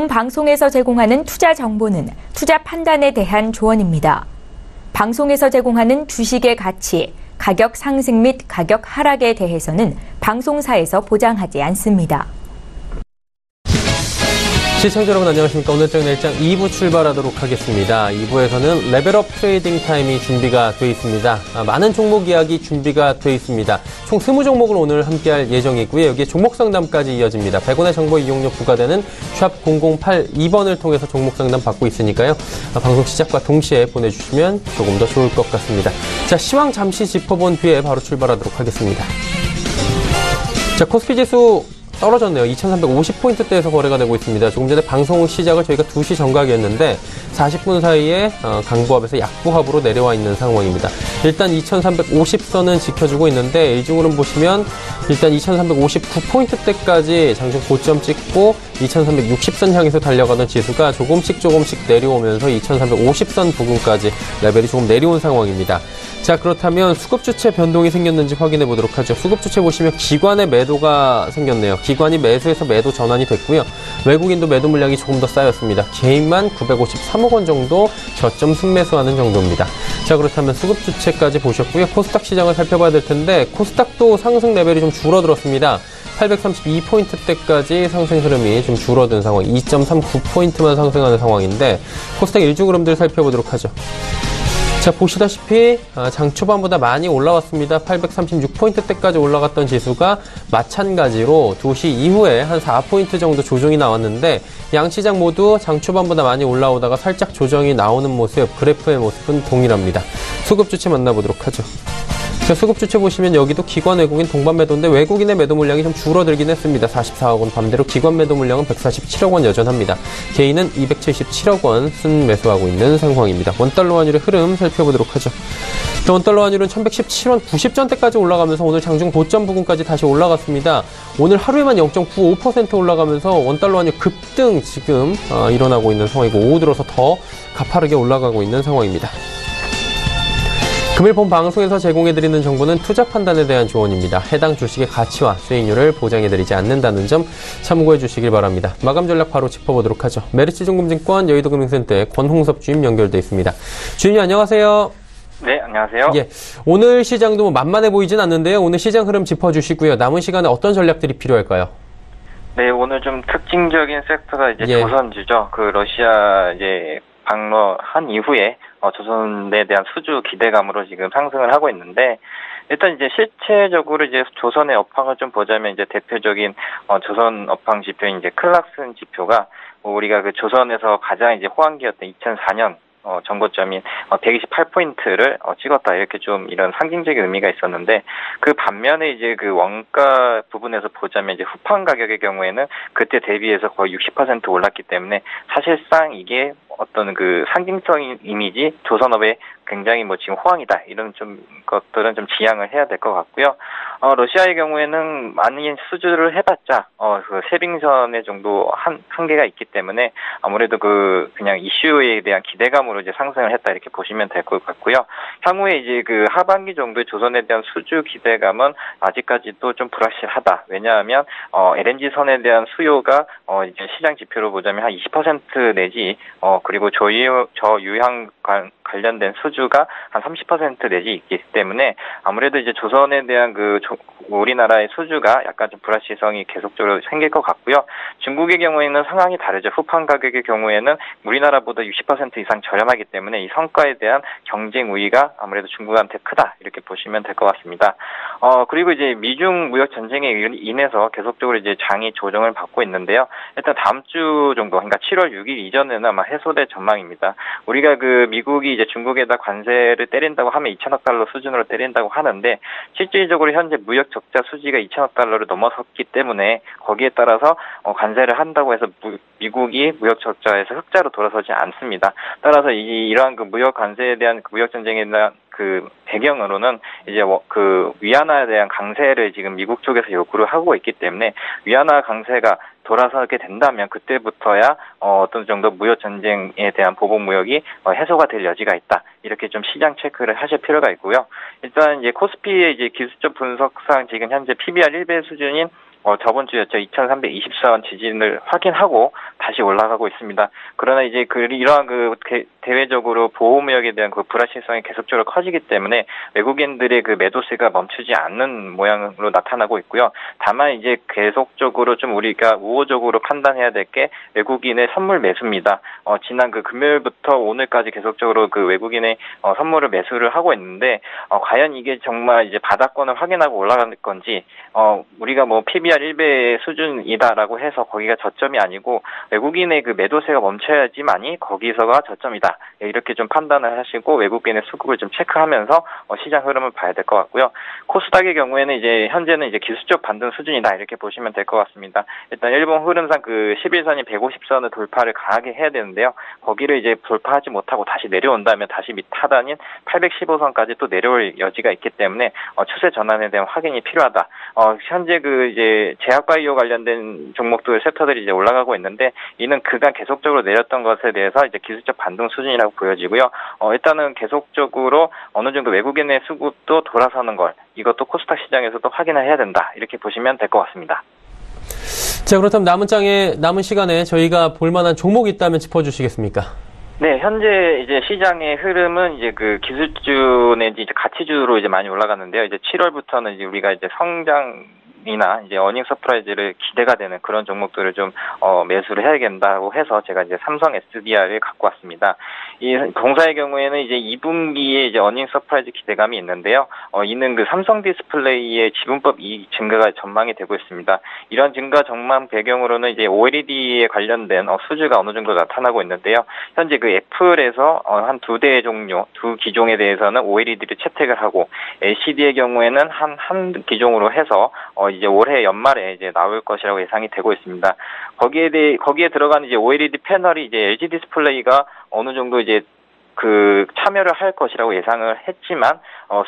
본 방송에서 제공하는 투자 정보는 투자 판단에 대한 조언입니다. 방송에서 제공하는 주식의 가치, 가격 상승 및 가격 하락에 대해서는 방송사에서 보장하지 않습니다. 시청자 여러분 안녕하십니까. 오늘장 내일장 2부 출발하도록 하겠습니다. 2부에서는 레벨업 트레이딩 타임이 준비가 되어 있습니다. 많은 종목 이야기 준비가 되어 있습니다. 총 20종목을 오늘 함께할 예정이고요. 여기에 종목 상담까지 이어집니다. 100원의 정보 이용료 부과되는 샵 0082번을 통해서 종목 상담 받고 있으니까요. 방송 시작과 동시에 보내주시면 조금 더 좋을 것 같습니다. 자, 시황 잠시 짚어본 뒤에 바로 출발하도록 하겠습니다. 자, 코스피 지수 떨어졌네요. 2350포인트대에서 거래가 되고 있습니다. 조금 전에 방송 시작을 저희가 2시 정각이었는데 40분 사이에 강보합에서 약보합으로 내려와 있는 상황입니다. 일단 2350선은 지켜주고 있는데 일중으로 보시면 일단 2359포인트대까지 장중 고점 찍고 2360선 향해서 달려가던 지수가 조금씩 내려오면서 2350선 부근까지 레벨이 조금 내려온 상황입니다. 자, 그렇다면 수급주체 변동이 생겼는지 확인해 보도록 하죠. 수급주체 보시면 기관의 매도가 생겼네요. 기관이 매수해서 매도 전환이 됐고요. 외국인도 매도 물량이 조금 더 쌓였습니다. 개인만 953억 원 정도 저점 순매수하는 정도입니다. 자, 그렇다면 수급주체까지 보셨고요. 코스닥 시장을 살펴봐야 될 텐데 코스닥도 상승 레벨이 좀 줄어들었습니다. 832포인트대까지 상승 흐름이 좀 줄어든 상황, 2.39포인트만 상승하는 상황인데 코스닥 일중 흐름들 살펴보도록 하죠. 자, 보시다시피 장 초반보다 많이 올라왔습니다. 836포인트대까지 올라갔던 지수가 마찬가지로 2시 이후에 한 4포인트 정도 조정이 나왔는데 양시장 모두 장 초반보다 많이 올라오다가 살짝 조정이 나오는 모습, 그래프의 모습은 동일합니다. 수급주체 만나보도록 하죠. 자, 수급주체 보시면 여기도 기관 외국인 동반 매도인데 외국인의 매도 물량이 좀 줄어들긴 했습니다. 44억 원 반대로 기관 매도 물량은 147억 원 여전합니다. 개인은 277억 원 순매수하고 있는 상황입니다. 원달러 환율의 흐름 살펴보도록 하죠. 자, 원달러 환율은 1117원 90전대까지 올라가면서 오늘 장중 고점 부근까지 다시 올라갔습니다. 오늘 하루에만 0.95% 올라가면서 원달러 환율 급등 지금 일어나고 있는 상황이고 오후 들어서 더 가파르게 올라가고 있는 상황입니다. 금일 본 방송에서 제공해드리는 정보는 투자 판단에 대한 조언입니다. 해당 주식의 가치와 수익률을 보장해드리지 않는다는 점 참고해 주시길 바랍니다. 마감 전략 바로 짚어보도록 하죠. 메리츠증권증권 여의도금융센터의 권홍섭 주임 연결돼 있습니다. 주임님 안녕하세요. 네, 안녕하세요. 예, 오늘 시장도 만만해 보이진 않는데요. 오늘 시장 흐름 짚어주시고요. 남은 시간에 어떤 전략들이 필요할까요? 네, 오늘 좀 특징적인 섹터가 이제 조선주죠. 그 러시아 이제 방로한 이후에 조선에 대한 수주 기대감으로 지금 상승을 하고 있는데 일단 이제 실체적으로 이제 조선의 업황을 좀 보자면 이제 대표적인 조선 업황 지표인 이제 클락슨 지표가 우리가 그 조선에서 가장 이제 호황기였던 2004년 정고점인 128포인트를 찍었다. 이렇게 좀 이런 상징적인 의미가 있었는데 그 반면에 이제 그 원가 부분에서 보자면 이제 후판 가격의 경우에는 그때 대비해서 거의 60% 올랐기 때문에 사실상 이게 어떤 그 상징적인 이미지 조선업의 굉장히 뭐 지금 호황이다 이런 좀 것들은 좀 지양을 해야 될 것 같고요. 러시아의 경우에는 많이 수주를 해봤자 그 쉐빙선의 정도 한계가 있기 때문에 아무래도 그냥 이슈에 대한 기대감으로 이제 상승을 했다 이렇게 보시면 될 것 같고요. 향후에 이제 그 하반기 정도의 조선에 대한 수주 기대감은 아직까지도 좀 불확실하다. 왜냐하면 LNG 선에 대한 수요가 이제 시장 지표로 보자면 한 20% 내지 그리고 저유향 관련된 수주가 한 30% 내지 있기 때문에 아무래도 이제 조선에 대한 우리나라의 수주가 약간 좀 불확실성이 계속적으로 생길 것 같고요. 중국의 경우에는 상황이 다르죠. 후판 가격의 경우에는 우리나라보다 60% 이상 저렴하기 때문에 이 성과에 대한 경쟁 우위가 아무래도 중국한테 크다 이렇게 보시면 될 것 같습니다. 그리고 이제 미중 무역 전쟁에 인해서 계속적으로 이제 장이 조정을 받고 있는데요. 일단 다음 주 정도, 그러니까 7월 6일 이전에는 아마 해소될 전망입니다. 우리가 미국이 이제 중국에다 관세를 때린다고 하면 2천억 달러 수준으로 때린다고 하는데 실질적으로 현재 무역 적자 수지가 2천억 달러를 넘어섰기 때문에 거기에 따라서 관세를 한다고 해서 미국이 무역 적자에서 흑자로 돌아서지 않습니다. 따라서 이러한 무역 관세에 대한 무역 전쟁에 대한 배경으로는 이제 위안화에 대한 강세를 지금 미국 쪽에서 요구를 하고 있기 때문에 위안화 강세가 돌아서게 된다면 그때부터야 어떤 정도 무역 전쟁에 대한 보복 무역이 해소가 될 여지가 있다. 이렇게 좀 시장 체크를 하실 필요가 있고요. 일단 이제 코스피의 이제 기술적 분석상 지금 현재 PBR 1배 수준인 저번 주였죠. 2324원 지지를 확인하고 다시 올라가고 있습니다. 그러나 이제 이러한 대외적으로 보호무역에 대한 불확실성이 계속적으로 커지기 때문에 외국인들의 매도세가 멈추지 않는 모양으로 나타나고 있고요. 다만 이제 계속적으로 좀 우리가 우호적으로 판단해야 될 게 외국인의 선물 매수입니다. 지난 금요일부터 오늘까지 계속적으로 외국인의 선물을 매수를 하고 있는데 과연 이게 정말 이제 바닥권을 확인하고 올라갈 건지 우리가 PBR 1배 수준이다라고 해서 거기가 저점이 아니고 외국인의 매도세가 멈춰야지만이 거기서가 저점이다. 이렇게 좀 판단을 하시고 외국인의 수급을 좀 체크하면서 시장 흐름을 봐야 될 것 같고요. 코스닥의 경우에는 현재는 기술적 반등 수준이다 이렇게 보시면 될 것 같습니다. 일단 일본 흐름상 11선이 150선을 돌파를 강하게 해야 되는데요. 거기를 돌파하지 못하고 다시 내려온다면 다시 밑 하단인 815선까지 또 내려올 여지가 있기 때문에 추세 전환에 대한 확인이 필요하다. 현재 제약바이오 관련된 종목들 섹터들이 올라가고 있는데 이는 그간 계속적으로 내렸던 것에 대해서 기술적 반등 수준이라고 보여지고요. 일단은 계속적으로 어느 정도 외국인의 수급도 돌아서는 걸 이것도 코스닥 시장에서도 확인을 해야 된다. 이렇게 보시면 될 것 같습니다. 자, 그렇다면 남은 시간에 저희가 볼만한 종목이 있다면 짚어주시겠습니까? 네, 현재 시장의 흐름은 기술주 내지 가치주로 많이 올라갔는데요. 7월부터는 우리가 성장이나 어닝 서프라이즈를 기대가 되는 그런 종목들을 좀 매수를 해야 된다고 해서 제가 삼성 SDI를 갖고 왔습니다. 이 동사의 경우에는 2분기에 어닝 서프라이즈 기대감이 있는데요. 이는 삼성 디스플레이의 지분법 이익 증가가 전망이 되고 있습니다. 이런 증가 전망 배경으로는 OLED에 관련된 수주가 어느 정도 나타나고 있는데요. 현재 애플에서 한 2대 종류, 2기종에 대해서는 OLED를 채택을 하고 LCD의 경우에는 한 기종으로 해서 올해 연말에 나올 것이라고 예상이 되고 있습니다. 거기에 들어가는 OLED 패널이 LG 디스플레이가 어느 정도 참여를 할 것이라고 예상을 했지만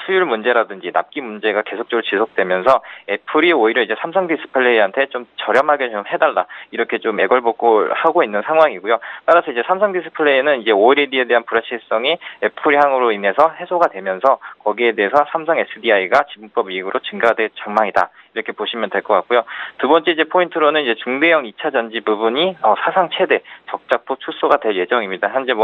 수율 문제라든지 납기 문제가 계속적으로 지속되면서 애플이 오히려 삼성 디스플레이한테 좀 저렴하게 좀 해달라 이렇게 좀 애걸복걸 하고 있는 상황이고요. 따라서 삼성 디스플레이는 OLED에 대한 불확실성이 애플 향으로 인해서 해소가 되면서 거기에 대해서 삼성 SDI가 지분법 이익으로 증가될 전망이다. 이렇게 보시면 될 것 같고요. 두 번째 포인트로는 중대형 2차 전지 부분이 사상 최대 적자폭 축소가 될 예정입니다. 현재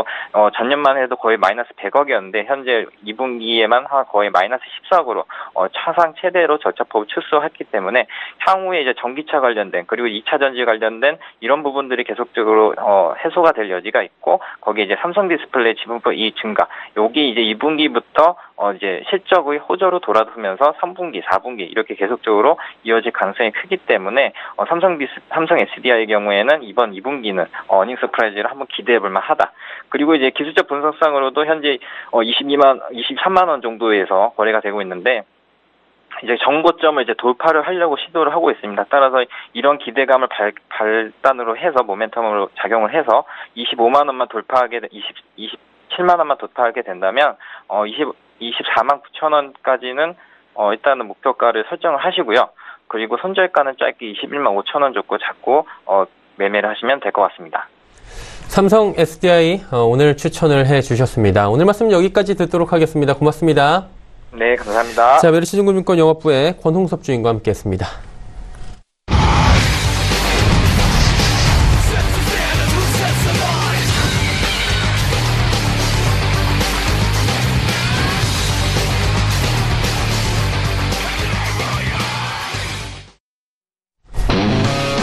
전년만 해도 거의 마이너스 100억이었는데 현재 2분기에만 거의 마이너스 14억으로 사상 최대로 적자폭을 축소했기 때문에 향후에 전기차 관련된 그리고 2차 전지 관련된 이런 부분들이 계속적으로 해소가 될 여지가 있고 거기에 삼성 디스플레이 지분법 이익 증가 여기 2분기부터 실적의 호조로 돌아서면서 3분기, 4분기 이렇게 계속적으로 이어질 가능성이 크기 때문에 삼성 SDI의 경우에는 이번 2분기는 어닝 서프라이즈를 한번 기대해볼 만하다. 그리고 기술적 분석상으로도 현재 23만 원 정도에서 거래가 되고 있는데 정고점을 돌파를 하려고 시도를 하고 있습니다. 따라서 이런 기대감을 발단으로 해서 모멘텀으로 작용을 해서 25만 원만 돌파하게 27만 원만 돌파하게 된다면 24만 9천 원까지는 일단은 목표가를 설정을 하시고요. 그리고 손절가는 짧게 21만 5천 원 잡고 매매를 하시면 될 것 같습니다. 삼성 SDI 오늘 추천을 해주셨습니다. 오늘 말씀 여기까지 듣도록 하겠습니다. 고맙습니다. 네, 감사합니다. 자, 메리츠증권증권 영업부의 권홍섭 주임과 함께했습니다.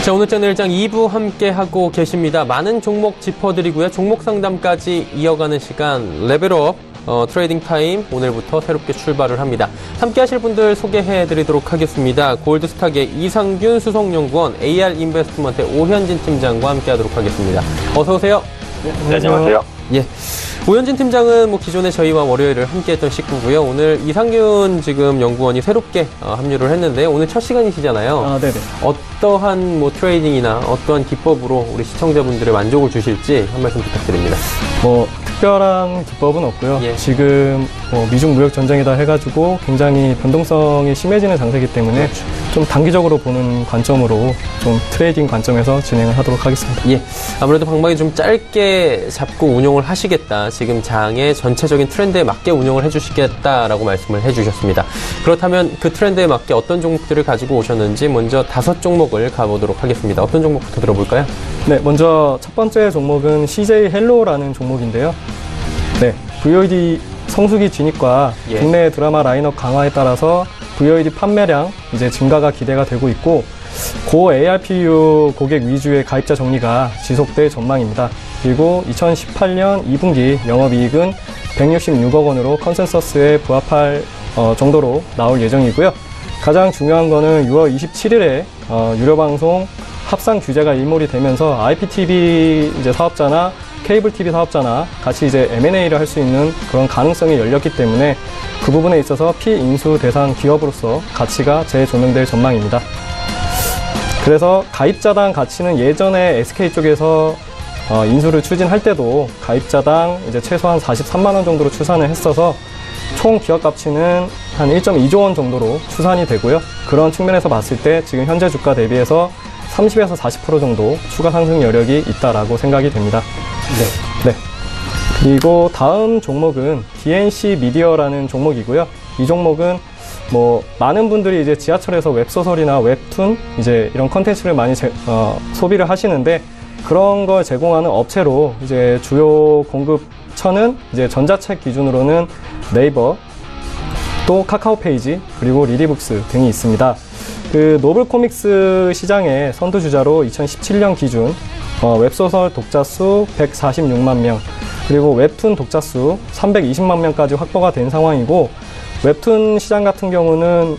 자, 오늘장 내일장 2부 함께하고 계십니다. 많은 종목 짚어드리고요. 종목 상담까지 이어가는 시간 레벨업 트레이딩 타임 오늘부터 새롭게 출발을 합니다. 함께하실 분들 소개해드리도록 하겠습니다. 골드스탁의 이상균 수석연구원, AR 인베스트먼트의 오현진 팀장과 함께하도록 하겠습니다. 어서 오세요. 네, 안녕하세요. 예. 오현진 팀장은 기존에 저희와 월요일을 함께했던 식구고요. 오늘 이상균 지금 연구원이 새롭게 합류를 했는데 오늘 첫 시간이시잖아요. 네네. 어떠한 트레이딩이나 어떠한 기법으로 우리 시청자분들의 만족을 주실지 한 말씀 부탁드립니다. 특별한 기법은 없고요. 예. 지금 미중 무역 전쟁이다 해가지고 굉장히 변동성이 심해지는 장세이기 때문에 그렇죠. 좀 단기적으로 보는 관점으로 좀 트레이딩 관점에서 진행을 하도록 하겠습니다. 예, 아무래도 방망이 좀 짧게 잡고 운용을 하시겠다. 지금 장의 전체적인 트렌드에 맞게 운용을 해주시겠다라고 말씀을 해주셨습니다. 그렇다면 그 트렌드에 맞게 어떤 종목들을 가지고 오셨는지 먼저 5종목을 가보도록 하겠습니다. 어떤 종목부터 들어볼까요? 네, 먼저 첫 번째 종목은 CJ 헬로라는 종목인데요. 네, VOD 성수기 진입과 예. 국내 드라마 라인업 강화에 따라서 VOD 판매량 이제 증가가 기대가 되고 있고 고 ARPU 고객 위주의 가입자 정리가 지속될 전망입니다. 그리고 2018년 2분기 영업이익은 166억 원으로 컨센서스에 부합할 정도로 나올 예정이고요. 가장 중요한 거는 6월 27일에 유료방송 합상 규제가 일몰이 되면서 IPTV 이제 사업자나 케이블 TV 사업자나 같이 이제 M&A를 할 수 있는 그런 가능성이 열렸기 때문에 그 부분에 있어서 피인수 대상 기업으로서 가치가 재조명될 전망입니다. 그래서 가입자당 가치는 예전에 SK 쪽에서 인수를 추진할 때도 가입자당 이제 최소한 43만 원 정도로 추산을 했어서 총 기업 가치는 한 1.2조 원 정도로 추산이 되고요. 그런 측면에서 봤을 때 지금 현재 주가 대비해서 30에서 40% 정도 추가 상승 여력이 있다라고 생각이 됩니다. 네. 그리고 다음 종목은 DNC 미디어라는 종목이고요. 이 종목은 뭐 많은 분들이 이제 지하철에서 웹소설이나 웹툰 이제 이런 컨텐츠를 많이 소비를 하시는데 그런 걸 제공하는 업체로 이제 주요 공급처는 이제 전자책 기준으로는 네이버, 또 카카오페이지, 그리고 리디북스 등이 있습니다. 그 노블 코믹스 시장의 선두주자로 2017년 기준 웹소설 독자 수 146만 명, 그리고 웹툰 독자 수 320만 명까지 확보가 된 상황이고, 웹툰 시장 같은 경우는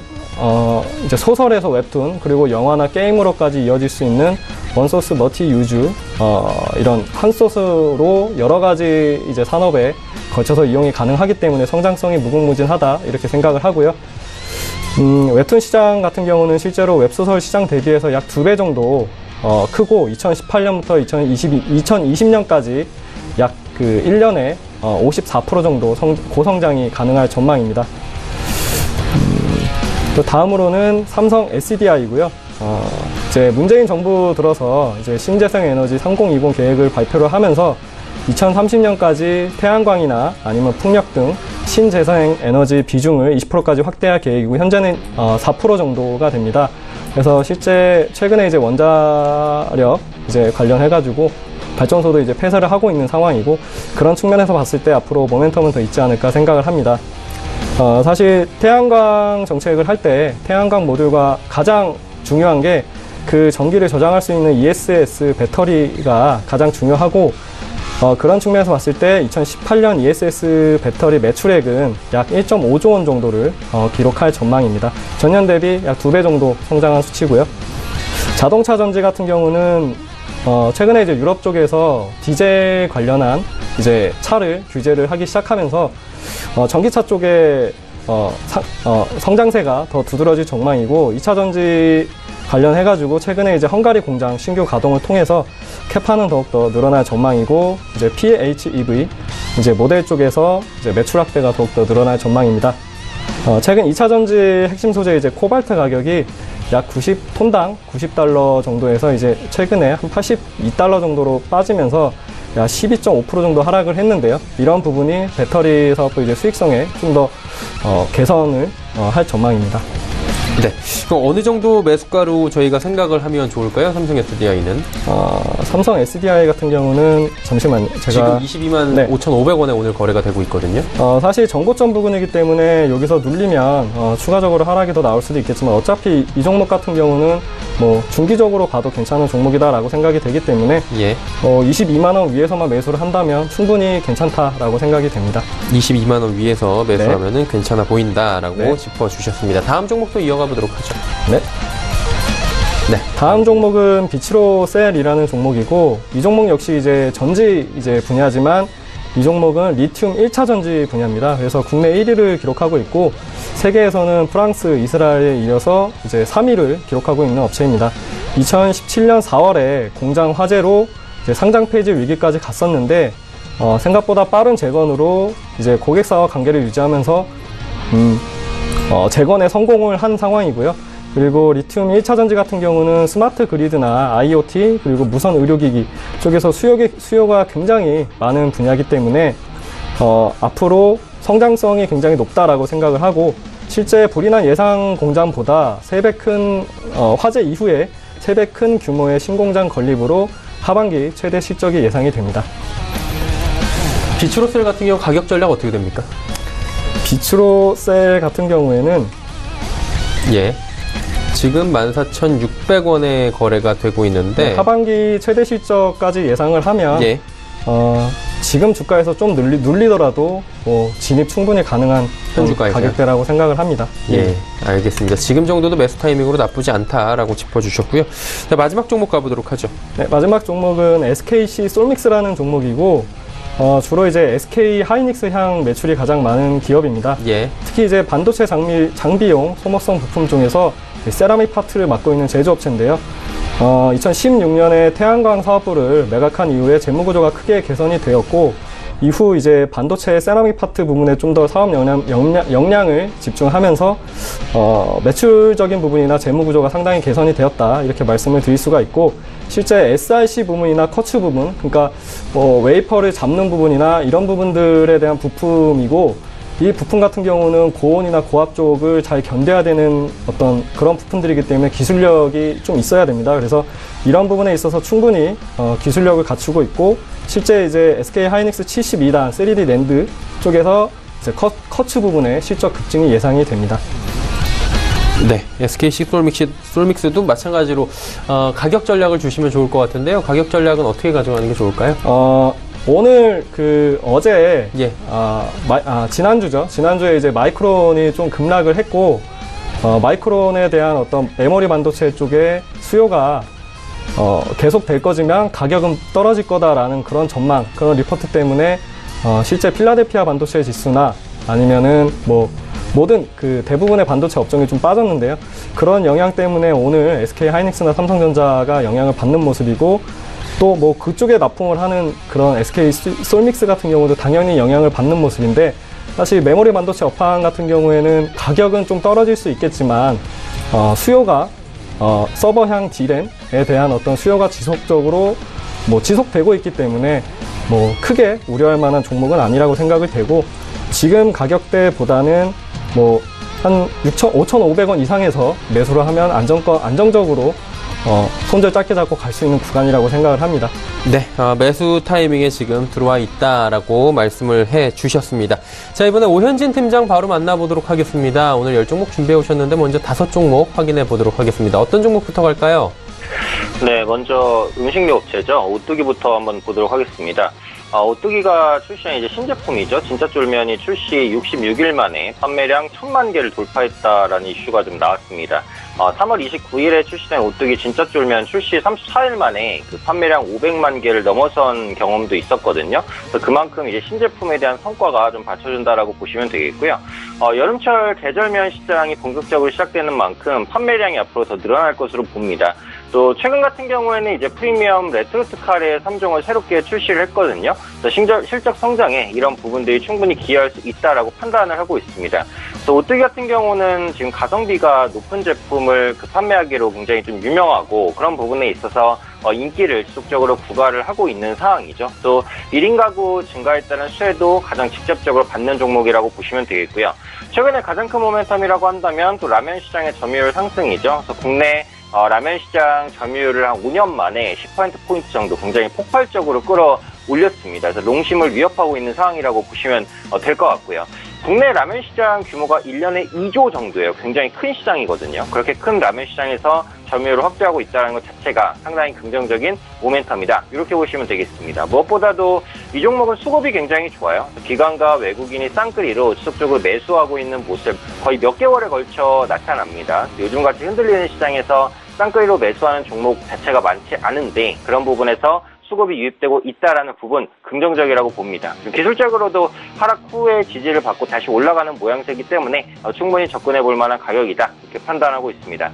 이제 소설에서 웹툰, 그리고 영화나 게임으로까지 이어질 수 있는 원소스 멀티 유즈, 이런 한 소스로 여러 가지 이제 산업에 걸쳐서 이용이 가능하기 때문에 성장성이 무궁무진하다 이렇게 생각을 하고요. 웹툰 시장 같은 경우는 실제로 웹소설 시장 대비해서 약 2배 정도 크고 2018년부터 2020년까지 약 그 1년에 54% 정도 고성장이 가능할 전망입니다. 또 다음으로는 삼성 SDI이고요. 이제 문재인 정부 들어서 이제 신재생 에너지 3020 계획을 발표를 하면서 2030년까지 태양광이나 아니면 풍력 등 신재생 에너지 비중을 20%까지 확대할 계획이고, 현재는 4% 정도가 됩니다. 그래서 실제 최근에 이제 원자력 이제 관련해가지고 발전소도 이제 폐쇄를 하고 있는 상황이고, 그런 측면에서 봤을 때 앞으로 모멘텀은 더 있지 않을까 생각을 합니다. 사실 태양광 정책을 할 때 태양광 모듈과 가장 중요한 게 그 전기를 저장할 수 있는 ESS 배터리가 가장 중요하고, 그런 측면에서 봤을 때 2018년 ESS 배터리 매출액은 약 1.5조 원 정도를 기록할 전망입니다. 전년 대비 약 2배 정도 성장한 수치고요. 자동차 전지 같은 경우는 최근에 이제 유럽 쪽에서 디젤 관련한 이제 차를 규제를 하기 시작하면서 전기차 쪽에 성장세가 더 두드러질 전망이고, 2차 전지 관련해가지고 최근에 이제 헝가리 공장 신규 가동을 통해서 캐파는 더욱더 늘어날 전망이고, 이제 PHEV 이제 모델 쪽에서 이제 매출 확대가 더욱더 늘어날 전망입니다. 최근 2차 전지 핵심 소재 이제 코발트 가격이 약 톤당 90달러 정도에서 이제 최근에 한 82달러 정도로 빠지면서 약 12.5% 정도 하락을 했는데요. 이런 부분이 배터리 사업도 이제 수익성에 좀 더 개선을 할 전망입니다. 네. 그럼 어느 정도 매수가로 저희가 생각을 하면 좋을까요? 삼성 SDI는? 삼성 SDI 같은 경우는 잠시만요. 제가 지금 22만 5,500원에 오늘 거래가 되고 있거든요. 사실 전고점 부근이기 때문에 여기서 눌리면 추가적으로 하락이 더 나올 수도 있겠지만, 어차피 이 종목 같은 경우는 뭐 중기적으로 봐도 괜찮은 종목이다라고 생각이 되기 때문에 22만 원 위에서만 매수를 한다면 충분히 괜찮다라고 생각이 됩니다. 22만 원 위에서 매수하면은 괜찮아 보인다라고 짚어주셨습니다. 다음 종목도 이어가 보도록 하죠. 네. 다음 종목은 비치로셀이라는 종목이고, 이 종목 역시 이제 전지 이제 분야지만 이 종목은 리튬 1차 전지 분야입니다. 그래서 국내 1위를 기록하고 있고, 세계에서는 프랑스, 이스라엘에 이어서 이제 3위를 기록하고 있는 업체입니다. 2017년 4월에 공장 화재로 이제 상장 폐지 위기까지 갔었는데, 생각보다 빠른 재건으로 이제 고객사와 관계를 유지하면서 재건에 성공을 한 상황이고요. 그리고 리튬 1차 전지 같은 경우는 스마트 그리드나 IoT 그리고 무선 의료기기 쪽에서 수요가 굉장히 많은 분야이기 때문에 앞으로 성장성이 굉장히 높다라고 생각을 하고 실제 불이난 예상 공장보다 3배 큰 화재 이후에 3배 큰 규모의 신공장 건립으로 하반기 최대 실적이 예상이 됩니다. 비추로셀 같은 경우 가격 전략 어떻게 됩니까? 비추로셀 같은 경우에는 예. 지금 14,600원에 거래가 되고 있는데 하반기 최대 실적까지 예상을 하면 예. 지금 주가에서 좀 눌리더라도 진입 충분히 가능한 가격대라고 생각을 합니다. 예, 알겠습니다. 지금 정도도 매수 타이밍으로 나쁘지 않다라고 짚어주셨고요. 자, 마지막 종목 가보도록 하죠. 네, 마지막 종목은 SKC 솔믹스라는 종목이고 주로 이제 SK 하이닉스 향 매출이 가장 많은 기업입니다. 예. 특히 이제 반도체 장비용 소모성 부품 중에서 세라믹 파트를 맡고 있는 제조업체인데요. 2016년에 태양광 사업부를 매각한 이후에 재무구조가 크게 개선이 되었고 이후 이제 반도체 세라믹 파트 부분에 좀 더 사업 역량을 집중하면서 매출적인 부분이나 재무구조가 상당히 개선이 되었다 이렇게 말씀을 드릴 수가 있고 실제 SRC 부분이나 커츠 부분 그러니까 웨이퍼를 잡는 부분이나 이런 부분들에 대한 부품이고 이 부품 같은 경우는 고온이나 고압 쪽을 잘 견뎌야 되는 어떤 그런 부품들이기 때문에 기술력이 좀 있어야 됩니다. 그래서 이런 부분에 있어서 충분히 기술력을 갖추고 있고 실제 이제 SK 하이닉스 72단 3D 낸드 쪽에서 이제 커츠 부분의 실적 급증이 예상이 됩니다. 네, SKC 솔믹스도 마찬가지로 가격 전략을 주시면 좋을 것 같은데요. 가격 전략은 어떻게 가져가는 게 좋을까요? 오늘 어제 예. 지난주죠. 지난주에 이제 마이크론이 좀 급락을 했고 마이크론에 대한 어떤 메모리 반도체 쪽에 수요가 계속 될 거지만 가격은 떨어질 거다라는 그런 전망, 그런 리포트 때문에 실제 필라델피아 반도체 지수나 아니면은 모든 대부분의 반도체 업종이 좀 빠졌는데요. 그런 영향 때문에 오늘 SK 하이닉스나 삼성전자가 영향을 받는 모습이고 또 그쪽에 납품을 하는 그런 SK 솔믹스 같은 경우도 당연히 영향을 받는 모습인데 사실 메모리 반도체 업황 같은 경우에는 가격은 좀 떨어질 수 있겠지만 수요가 서버향 D램에 대한 어떤 수요가 지속적으로 지속되고 있기 때문에 크게 우려할 만한 종목은 아니라고 생각이 되고 지금 가격대보다는 한 5,500원 이상에서 매수를 하면 안정적으로 손절 짧게 잡고 갈 수 있는 구간이라고 생각을 합니다. 네, 매수 타이밍에 지금 들어와 있다라고 말씀을 해 주셨습니다. 자, 이번에 오현진 팀장 바로 만나보도록 하겠습니다. 오늘 10종목 준비해 오셨는데 먼저 5종목 확인해 보도록 하겠습니다. 어떤 종목부터 갈까요? 네, 먼저 음식료 업체죠. 오뚜기부터 한번 보도록 하겠습니다. 오뚜기가 출시한 이제 신제품이죠. 진짜 쫄면이 출시 66일 만에 판매량 1000만 개를 돌파했다라는 이슈가 좀 나왔습니다. 3월 29일에 출시된 오뚜기 진짜 쫄면 출시 34일 만에 판매량 500만 개를 넘어선 경험도 있었거든요. 그래서 그만큼 이제 신제품에 대한 성과가 좀 받쳐준다라고 보시면 되겠고요. 여름철 계절면 시장이 본격적으로 시작되는 만큼 판매량이 앞으로 더 늘어날 것으로 봅니다. 또 최근 같은 경우에는 이제 프리미엄 레트로트 카레 3종을 새롭게 출시를 했거든요. 그래서 실적 성장에 이런 부분들이 충분히 기여할 수 있다라고 판단을 하고 있습니다. 또 오뚜기 같은 경우는 지금 가성비가 높은 제품을 판매하기로 굉장히 좀 유명하고 그런 부분에 있어서 인기를 지속적으로 부과를 하고 있는 상황이죠. 또 1인 가구 증가에 따른 수혜도 가장 직접적으로 받는 종목이라고 보시면 되겠고요. 최근에 가장 큰 모멘텀이라고 한다면 또 라면 시장의 점유율 상승이죠. 그래서 국내 라면 시장 점유율을 한 5년 만에 10%포인트 정도 굉장히 폭발적으로 끌어올렸습니다. 그래서 농심을 위협하고 있는 상황이라고 보시면 될 것 같고요. 국내 라면 시장 규모가 1년에 2조 정도예요. 굉장히 큰 시장이거든요. 그렇게 큰 라면 시장에서 점유율을 확대하고 있다는 것 자체가 상당히 긍정적인 모멘텀이다. 이렇게 보시면 되겠습니다. 무엇보다도 이 종목은 수급이 굉장히 좋아요. 기관과 외국인이 쌍끌이로 지속적으로 매수하고 있는 모습 거의 몇 개월에 걸쳐 나타납니다. 요즘같이 흔들리는 시장에서 쌍끌이로 매수하는 종목 자체가 많지 않은데 그런 부분에서 수급이 유입되고 있다라는 부분 긍정적이라고 봅니다. 기술적으로도 하락 후에 지지를 받고 다시 올라가는 모양새이기 때문에 충분히 접근해 볼 만한 가격이다 이렇게 판단하고 있습니다.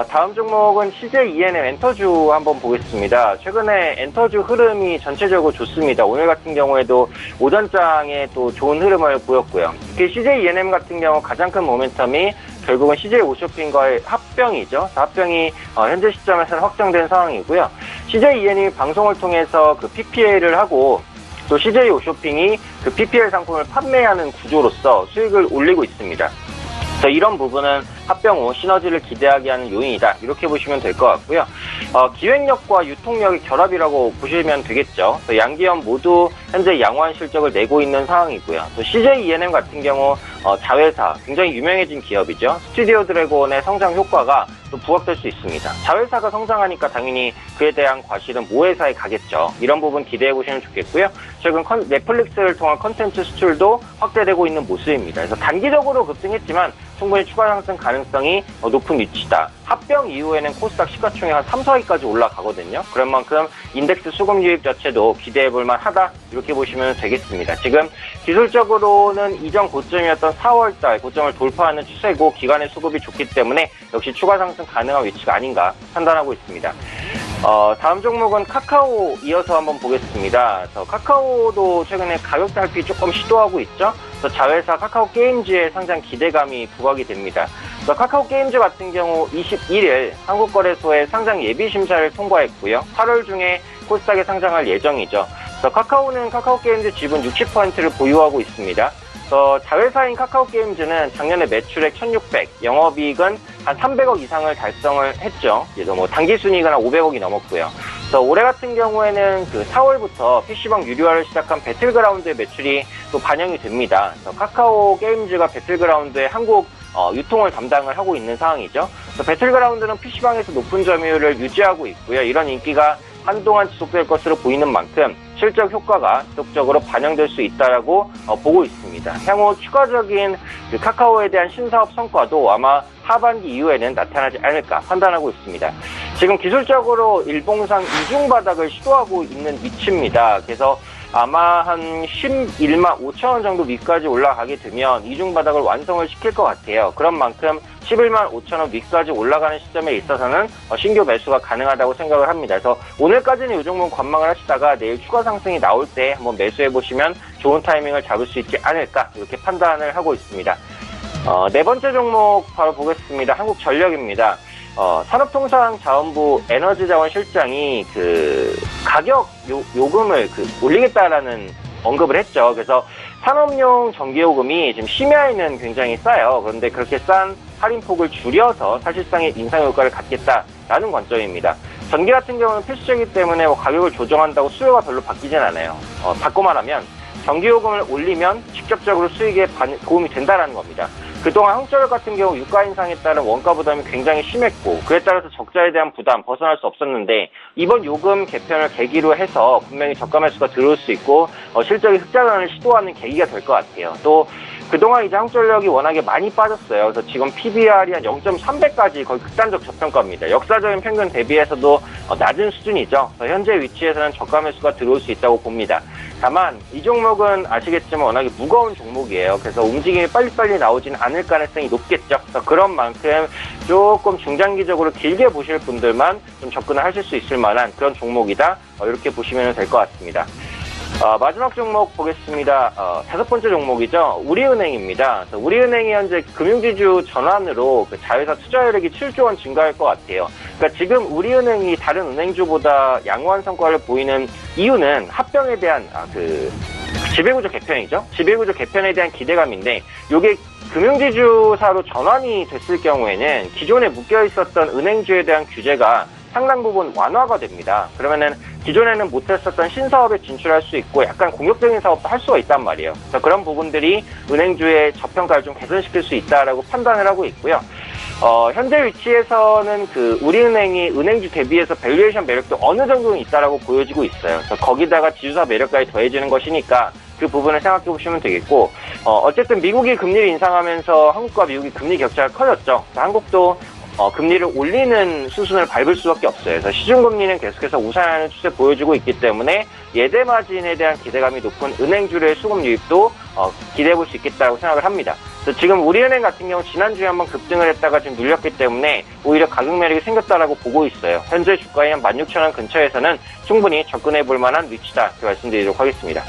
다음 종목은 CJ ENM 엔터주 한번 보겠습니다. 최근에 엔터주 흐름이 전체적으로 좋습니다. 오늘 같은 경우에도 오전장에 또 좋은 흐름을 보였고요. 특히 CJ ENM 같은 경우 가장 큰 모멘텀이 결국은 CJ-오쇼핑과의 합병이죠. 합병이 현재 시점에서는 확정된 상황이고요. CJEN이 방송을 통해서 그 PPL을 하고 또 CJ-오쇼핑이 그 PPL 상품을 판매하는 구조로서 수익을 올리고 있습니다. 그래서 이런 부분은 합병 후 시너지를 기대하게 하는 요인이다. 이렇게 보시면 될 것 같고요. 기획력과 유통력의 결합이라고 보시면 되겠죠. 양기업 모두 현재 양호한 실적을 내고 있는 상황이고요. 또 CJ E&M 같은 경우 자회사, 굉장히 유명해진 기업이죠. 스튜디오 드래곤의 성장 효과가 또 부각될 수 있습니다. 자회사가 성장하니까 당연히 그에 대한 과실은 모회사에 가겠죠. 이런 부분 기대해 보시면 좋겠고요. 최근 넷플릭스를 통한 컨텐츠 수출도 확대되고 있는 모습입니다. 그래서 단기적으로 급등했지만 충분히 추가 상승 가능성이 높은 위치다. 합병 이후에는 코스닥 시가총액 한 3, 4위까지 올라가거든요. 그런 만큼 인덱스 수급 유입 자체도 기대해 볼 만하다. 이렇게 보시면 되겠습니다. 지금 기술적으로는 이전 고점이었던 4월달 고점을 돌파하는 추세고 기간의 수급이 좋기 때문에 역시 추가 상승 가능한 위치가 아닌가 판단하고 있습니다. 다음 종목은 카카오 이어서 한번 보겠습니다. 카카오도 최근에 가격 탈피 조금 시도하고 있죠. 자회사 카카오 게임즈의 상장 기대감이 부각이 됩니다. 카카오 게임즈 같은 경우 21일 한국거래소에 상장 예비 심사를 통과했고요. 8월 중에 코스닥에 상장할 예정이죠. 카카오는 카카오 게임즈 지분 60%를 보유하고 있습니다. 자회사인 카카오 게임즈는 작년에 매출액 1,600, 영업이익은 한 300억 이상을 달성을 했죠. 그래서 당기 순이익은 한 500억이 넘었고요. 올해 같은 경우에는 그 4월부터 PC방 유료화를 시작한 배틀그라운드의 매출이 또 반영이 됩니다. 카카오 게임즈가 배틀그라운드의 한국 유통을 담당을 하고 있는 상황이죠. 배틀그라운드는 PC방에서 높은 점유율을 유지하고 있고요. 이런 인기가 한동안 지속될 것으로 보이는 만큼 실적 효과가 지속적으로 반영될 수 있다라고 보고 있습니다. 향후 추가적인 그 카카오에 대한 신사업 성과도 아마 하반기 이후에는 나타나지 않을까 판단하고 있습니다. 지금 기술적으로 일봉상 이중 바닥을 시도하고 있는 위치입니다. 그래서 아마 한 11만 5천 원 정도 위까지 올라가게 되면 이중 바닥을 완성을 시킬 것 같아요. 그런 만큼 11만 5천 원 위까지 올라가는 시점에 있어서는 신규 매수가 가능하다고 생각을 합니다. 그래서 오늘까지는 이 종목 관망을 하시다가 내일 추가 상승이 나올 때 한번 매수해 보시면 좋은 타이밍을 잡을 수 있지 않을까 이렇게 판단을 하고 있습니다. 네 번째 종목 바로 보겠습니다. 한국전력입니다. 산업통상자원부 에너지자원실장이 그 가격 요금을 올리겠다라는 언급을 했죠. 그래서 산업용 전기요금이 지금 심야에는 굉장히 싸요. 그런데 그렇게 싼 할인폭을 줄여서 사실상의 인상 효과를 갖겠다라는 관점입니다. 전기 같은 경우는 필수적이기 때문에 가격을 조정한다고 수요가 별로 바뀌진 않아요. 바꿔 말하면 전기요금을 올리면 직접적으로 수익에 도움이 된다는 겁니다. 그동안 한국전력 같은 경우 유가 인상에 따른 원가 부담이 굉장히 심했고 그에 따라서 적자에 대한 부담 벗어날 수 없었는데 이번 요금 개편을 계기로 해서 분명히 저가 매수가 들어올 수 있고 실적의 흑자전을 시도하는 계기가 될 것 같아요. 또 그동안 이제 한국전력이 워낙에 많이 빠졌어요. 그래서 지금 PBR이 한 0.3배까지 거의 극단적 저평가입니다. 역사적인 평균 대비해서도 낮은 수준이죠. 그래서 현재 위치에서는 저가 매수가 들어올 수 있다고 봅니다. 다만 이 종목은 아시겠지만 워낙에 무거운 종목이에요. 그래서 움직임이 빨리빨리 나오진 않을 가능성이 높겠죠. 그래서 그런 만큼 조금 중장기적으로 길게 보실 분들만 좀 접근을 하실 수 있을 만한 그런 종목이다. 이렇게 보시면 될 것 같습니다. 마지막 종목 보겠습니다. 다섯 번째 종목이죠. 우리은행입니다. 우리은행이 현재 금융지주 전환으로 그 자회사 투자혈액이 7조 원 증가할 것 같아요. 그러니까 지금 우리은행이 다른 은행주보다 양호한 성과를 보이는 이유는 합병에 대한 지배구조 개편이죠. 지배구조 개편에 대한 기대감인데 이게 금융지주사로 전환이 됐을 경우에는 기존에 묶여 있었던 은행주에 대한 규제가 상당 부분 완화가 됩니다. 그러면은 기존에는 못했었던 신사업에 진출할 수 있고 약간 공격적인 사업도 할 수가 있단 말이에요. 그래서 그런 부분들이 은행주의 저평가를 좀 개선시킬 수 있다라고 판단을 하고 있고요. 현재 위치에서는 그 우리은행이 은행주 대비해서 밸류에이션 매력도 어느 정도는 있다라고 보여지고 있어요. 그래서 거기다가 지주사 매력까지 더해지는 것이니까 그 부분을 생각해 보시면 되겠고, 어쨌든 미국이 금리를 인상하면서 한국과 미국이 금리 격차가 커졌죠. 한국도 금리를 올리는 수순을 밟을 수밖에 없어요. 그래서 시중금리는 계속해서 우상하는 추세 보여주고 있기 때문에 예대 마진에 대한 기대감이 높은 은행주의 수급 유입도 기대해 볼 수 있겠다고 생각을 합니다. 그래서 지금 우리은행 같은 경우 지난주에 한번 급등을 했다가 지금 눌렸기 때문에 오히려 가격 매력이 생겼다라고 보고 있어요. 현재 주가의 한 16,000원 근처에서는 충분히 접근해 볼 만한 위치다. 이렇게 말씀드리도록 하겠습니다.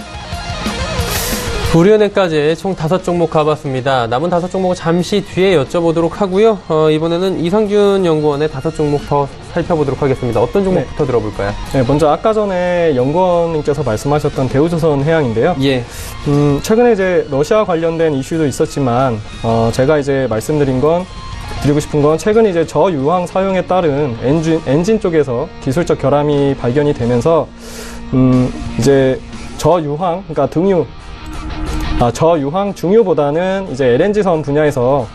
우리은행까지 총 5종목 가봤습니다. 남은 5종목은 잠시 뒤에 여쭤보도록 하고요. 이번에는 이상균 연구원의 5종목 더 살펴보도록 하겠습니다. 어떤 종목부터 들어볼까요? 네, 먼저 아까 전에 연구원님께서 말씀하셨던 대우조선 해양인데요. 예. 최근에 이제 러시아 관련된 이슈도 있었지만, 제가 이제 드리고 싶은 건 최근 이제 저유황 사용에 따른 엔진 쪽에서 기술적 결함이 발견이 되면서, 이제 저유황, 그러니까 저유황 중유보다는 이제 LNG선 분야에서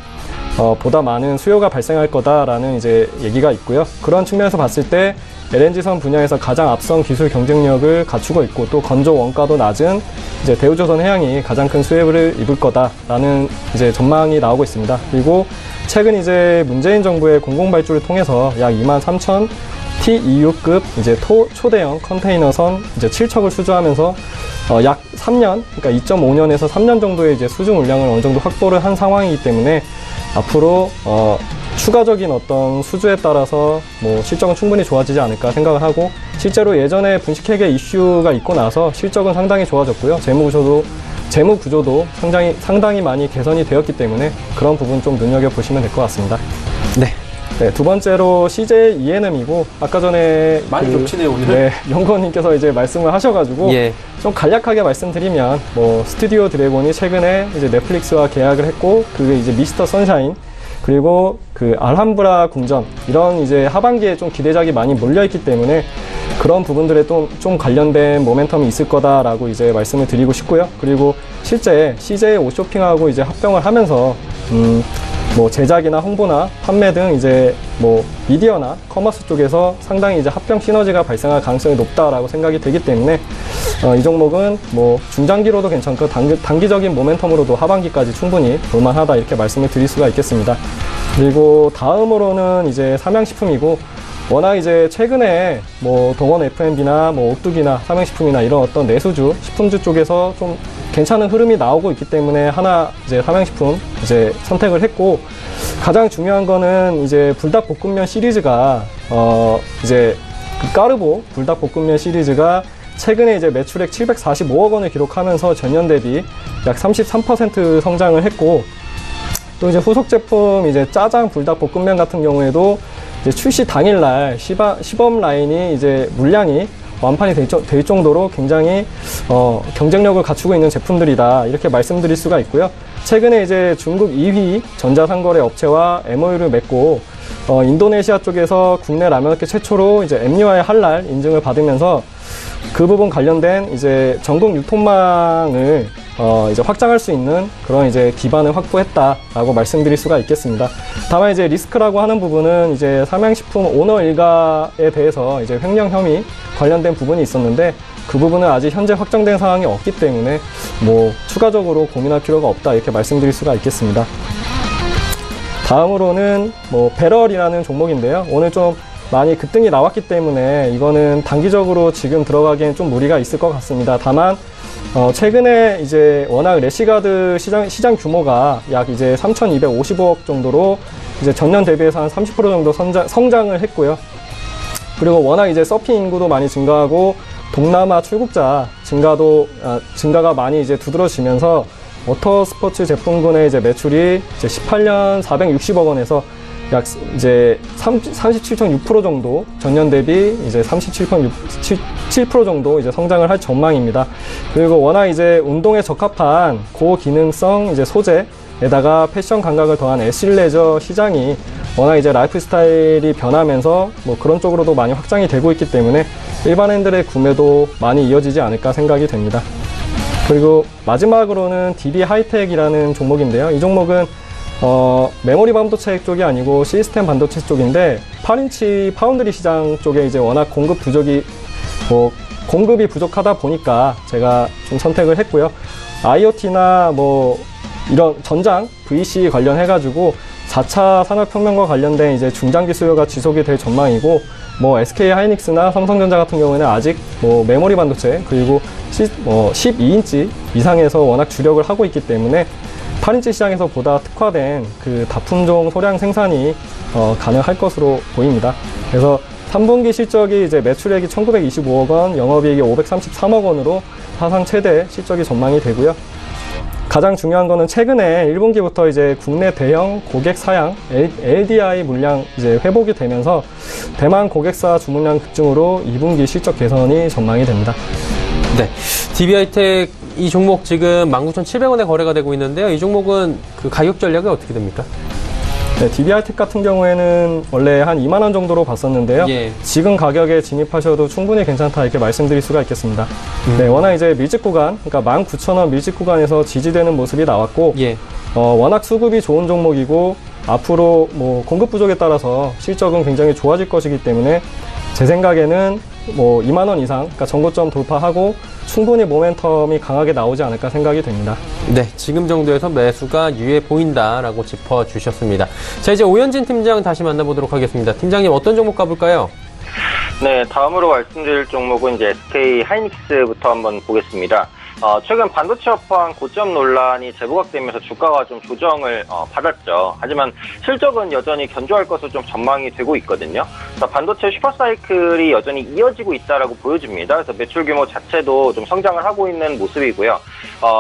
보다 많은 수요가 발생할 거다라는 이제 얘기가 있고요. 그런 측면에서 봤을 때 LNG선 분야에서 가장 앞선 기술 경쟁력을 갖추고 있고 또 건조 원가도 낮은 이제 대우조선 해양이 가장 큰 수혜를 입을 거다라는 이제 전망이 나오고 있습니다. 그리고 최근 이제 문재인 정부의 공공발주를 통해서 약 23,000 TEU급 이제 초대형 컨테이너선 이제 7척을 수주하면서 약 3년, 그러니까 2.5년에서 3년 정도의 이제 수주 물량을 어느 정도 확보를 한 상황이기 때문에 앞으로 추가적인 어떤 수주에 따라서 뭐 실적은 충분히 좋아지지 않을까 생각을 하고 실제로 예전에 분식회계 이슈가 있고 나서 실적은 상당히 좋아졌고요. 재무 구조도 상당히 많이 개선이 되었기 때문에 그런 부분 좀 눈여겨보시면 될 것 같습니다. 네. 네, 두 번째로 CJ ENM이고 아까 전에 많이 겹치네요, 오늘. 네, 연구원님께서 이제 말씀을 하셔가지고 예. 좀 간략하게 말씀드리면 뭐 스튜디오 드래곤이 최근에 이제 넷플릭스와 계약을 했고 그게 이제 미스터 선샤인 그리고 그 알함브라 궁전 이런 이제 하반기에 좀 기대작이 많이 몰려있기 때문에 그런 부분들에 좀 관련된 모멘텀이 있을 거다라고 이제 말씀을 드리고 싶고요. 그리고 실제 CJ 오쇼핑하고 이제 합병을 하면서 뭐 제작이나 홍보나 판매 등 이제 뭐 미디어나 커머스 쪽에서 상당히 이제 합병 시너지가 발생할 가능성이 높다라고 생각이 되기 때문에 이 종목은 뭐 중장기로도 괜찮고 단기적인 모멘텀으로도 하반기까지 충분히 볼만하다 이렇게 말씀을 드릴 수가 있겠습니다. 그리고 다음으로는 이제 삼양식품이고 워낙 이제 최근에 뭐 동원 F&B나 뭐 오뚜기나 삼양식품이나 이런 어떤 내수주, 식품주 쪽에서 좀 괜찮은 흐름이 나오고 있기 때문에 하나 이제 삼양식품 이제 선택을 했고 가장 중요한 거는 이제 불닭볶음면 시리즈가 이제 그 까르보 불닭볶음면 시리즈가 최근에 이제 매출액 745억 원을 기록하면서 전년 대비 약 33% 성장을 했고 또 이제 후속 제품 이제 짜장 불닭볶음면 같은 경우에도 이제 출시 당일날 시범 라인이 이제 물량이 완판이 될 정도로 굉장히 경쟁력을 갖추고 있는 제품들이다 이렇게 말씀드릴 수가 있고요. 최근에 이제 중국 2위 전자상거래 업체와 MOU를 맺고 인도네시아 쪽에서 국내 라면업계 최초로 이제 MUI 할랄 인증을 받으면서 그 부분 관련된 이제 전국 유통망을 이제 확장할 수 있는 그런 이제 기반을 확보했다라고 말씀드릴 수가 있겠습니다. 다만 이제 리스크라고 하는 부분은 이제 삼양식품 오너 일가에 대해서 이제 횡령 혐의 관련된 부분이 있었는데 그 부분은 아직 현재 확정된 사항이 없기 때문에 뭐 추가적으로 고민할 필요가 없다 이렇게 말씀드릴 수가 있겠습니다. 다음으로는 뭐 배럴이라는 종목인데요. 오늘 좀 많이 급등이 나왔기 때문에 이거는 단기적으로 지금 들어가기엔 좀 무리가 있을 것 같습니다. 다만 최근에 이제 워낙 래시가드 시장 규모가 약 이제 3,250억 정도로 이제 전년 대비해서 한 30% 정도 성장을 했고요. 그리고 워낙 이제 서핑 인구도 많이 증가하고 동남아 출국자 증가가 많이 이제 두드러지면서 모터스포츠 제품군의 이제 매출이 이제 18년 460억 원에서 약 이제 37.6% 정도 전년 대비 이제 37% 정도 이제 성장을 할 전망입니다. 그리고 워낙 이제 운동에 적합한 고기능성 이제 소재에다가 패션 감각을 더한 애슐레저 시장이 워낙 이제 라이프 스타일이 변하면서 뭐 그런 쪽으로도 많이 확장이 되고 있기 때문에 일반인들의 구매도 많이 이어지지 않을까 생각이 됩니다. 그리고 마지막으로는 DB 하이텍이라는 종목인데요. 이 종목은 메모리 반도체 쪽이 아니고 시스템 반도체 쪽인데 8인치 파운드리 시장 쪽에 이제 워낙 공급이 부족하다 보니까 제가 좀 선택을 했고요. IoT나 뭐 이런 전장 VC 관련해가지고 4차 산업혁명과 관련된 이제 중장기 수요가 지속이 될 전망이고 뭐 SK 하이닉스나 삼성전자 같은 경우에는 아직 뭐 메모리 반도체 그리고 12인치 이상에서 워낙 주력을 하고 있기 때문에 8인치 시장에서 보다 특화된 그 다품종 소량 생산이 가능할 것으로 보입니다. 그래서 3분기 실적이 이제 매출액이 1,925억 원, 영업이익이 533억 원으로 사상 최대 실적이 전망이 되고요. 가장 중요한 거는 최근에 1분기부터 이제 국내 대형 고객 사양 LDI 물량 이제 회복이 되면서 대만 고객사 주문량 급증으로 2분기 실적 개선이 전망이 됩니다. 네, DB하이텍 이 종목 지금 19,700원에 거래가 되고 있는데요. 이 종목은 그 가격 전략이 어떻게 됩니까? 네, DB하이텍 같은 경우에는 원래 한 2만 원 정도로 봤었는데요. 예. 지금 가격에 진입하셔도 충분히 괜찮다 이렇게 말씀드릴 수가 있겠습니다. 네, 워낙 이제 밀집 구간, 그러니까 19,000원 밀집 구간에서 지지되는 모습이 나왔고, 예. 워낙 수급이 좋은 종목이고 앞으로 뭐 공급 부족에 따라서 실적은 굉장히 좋아질 것이기 때문에 제 생각에는 뭐 2만 원 이상, 그러니까 전고점 돌파하고 충분히 모멘텀이 강하게 나오지 않을까 생각이 됩니다. 네, 지금 정도에서 매수가 유효해 보인다라고 짚어주셨습니다. 자, 이제 오현진 팀장 다시 만나보도록 하겠습니다. 팀장님, 어떤 종목 가볼까요? 네, 다음으로 말씀드릴 종목은 이제 SK 하이닉스부터 한번 보겠습니다. 최근 반도체 업황 고점 논란이 재부각되면서 주가가 좀 조정을 받았죠. 하지만 실적은 여전히 견조할 것으로 좀 전망이 되고 있거든요. 그래서 반도체 슈퍼사이클이 여전히 이어지고 있다라고 보여집니다. 그래서 매출 규모 자체도 좀 성장을 하고 있는 모습이고요.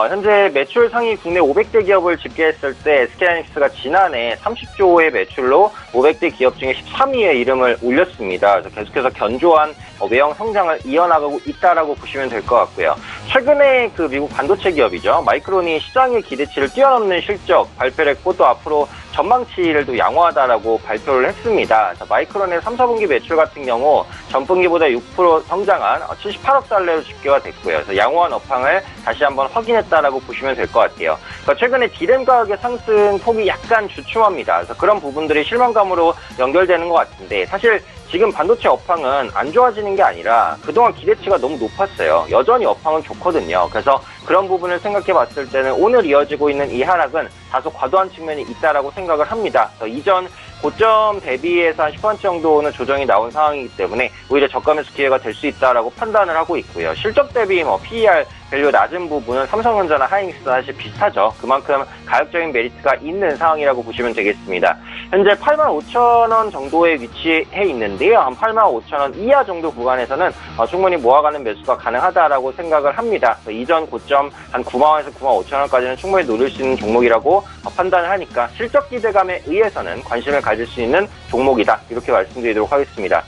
현재 매출 상위 국내 500대 기업을 집계했을 때 SK하이닉스가 지난해 30조의 매출로 500대 기업 중에 13위에 이름을 올렸습니다. 그래서 계속해서 견조한 외형 성장을 이어나가고 있다라고 보시면 될 것 같고요. 최근에 그 미국 반도체 기업이죠. 마이크론이 시장의 기대치를 뛰어넘는 실적 발표를 했고 또 앞으로 전망치를 또 양호하다라고 발표를 했습니다. 마이크론의 3, 4분기 매출 같은 경우 전분기보다 6% 성장한 78억 달러로 집계가 됐고요. 그래서 양호한 업황을 다시 한번 확인했다라고 보시면 될 것 같아요. 그러니까 최근에 디램 가격의 상승 폭이 약간 주춤합니다. 그래서 그런 부분들이 실망감으로 연결되는 것 같은데 사실 지금 반도체 업황은 안 좋아지는 게 아니라 그동안 기대치가 너무 높았어요. 여전히 업황은 좋거든요. 그래서 그런 부분을 생각해 봤을 때는 오늘 이어지고 있는 이 하락은 다소 과도한 측면이 있다라고 생각을 합니다. 이전 고점 대비해서 한 10% 정도는 조정이 나온 상황이기 때문에 오히려 저가 매수 기회가 될 수 있다라고 판단을 하고 있고요. 실적 대비 PER 밸류 낮은 부분은 삼성전자나 하이닉스나 사실 비슷하죠. 그만큼 가격적인 메리트가 있는 상황이라고 보시면 되겠습니다. 현재 85,000원 정도에 위치해 있는데요. 한 85,000원 이하 정도 구간에서는 충분히 모아가는 매수가 가능하다라고 생각을 합니다. 이전 고점 한 9만원에서 95,000원까지는 충분히 노릴 수 있는 종목이라고 판단을 하니까 실적 기대감에 의해서는 관심을 가질 수 있는 종목이다. 이렇게 말씀드리도록 하겠습니다.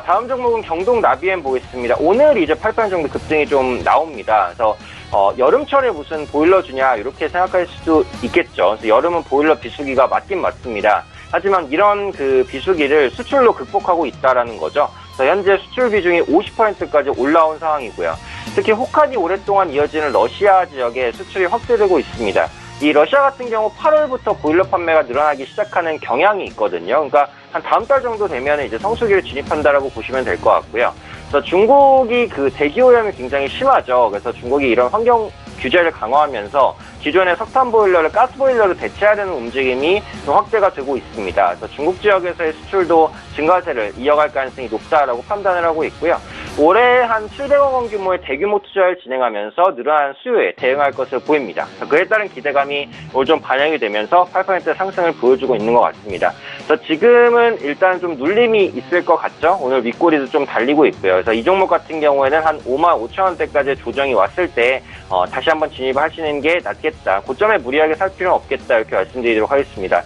다음 종목은 경동나비엠 보겠습니다. 오늘 이제 8% 정도 급등이 좀 나옵니다. 그래서 여름철에 무슨 보일러 주냐 이렇게 생각할 수도 있겠죠. 그래서 여름은 보일러 비수기가 맞긴 맞습니다. 하지만 이런 그 비수기를 수출로 극복하고 있다라는 거죠. 그래서 현재 수출 비중이 50%까지 올라온 상황이고요. 특히 혹한이 오랫동안 이어지는 러시아 지역에 수출이 확대되고 있습니다. 이 러시아 같은 경우 8월부터 보일러 판매가 늘어나기 시작하는 경향이 있거든요. 그러니까 한 다음 달 정도 되면 이제 성수기를 진입한다라고 보시면 될 것 같고요. 그래서 중국이 그 대기 오염이 굉장히 심하죠. 그래서 중국이 이런 환경 규제를 강화하면서 기존의 석탄 보일러를 가스 보일러로 대체하려는 움직임이 좀 확대가 되고 있습니다. 그래서 중국 지역에서의 수출도 증가세를 이어갈 가능성이 높다라고 판단을 하고 있고요. 올해 한 700억 원 규모의 대규모 투자를 진행하면서 늘어난 수요에 대응할 것으로 보입니다. 그에 따른 기대감이 올 좀 반영이 되면서 8% 상승을 보여주고 있는 것 같습니다. 그래서 지금은 일단 좀 눌림이 있을 것 같죠. 오늘 윗꼬리도 좀 달리고 있고요. 그래서 이 종목 같은 경우에는 한 55,000원대까지 조정이 왔을 때 다시 한번 진입하시는 게 낫겠다. 고점에 무리하게 살 필요는 없겠다. 이렇게 말씀드리도록 하겠습니다.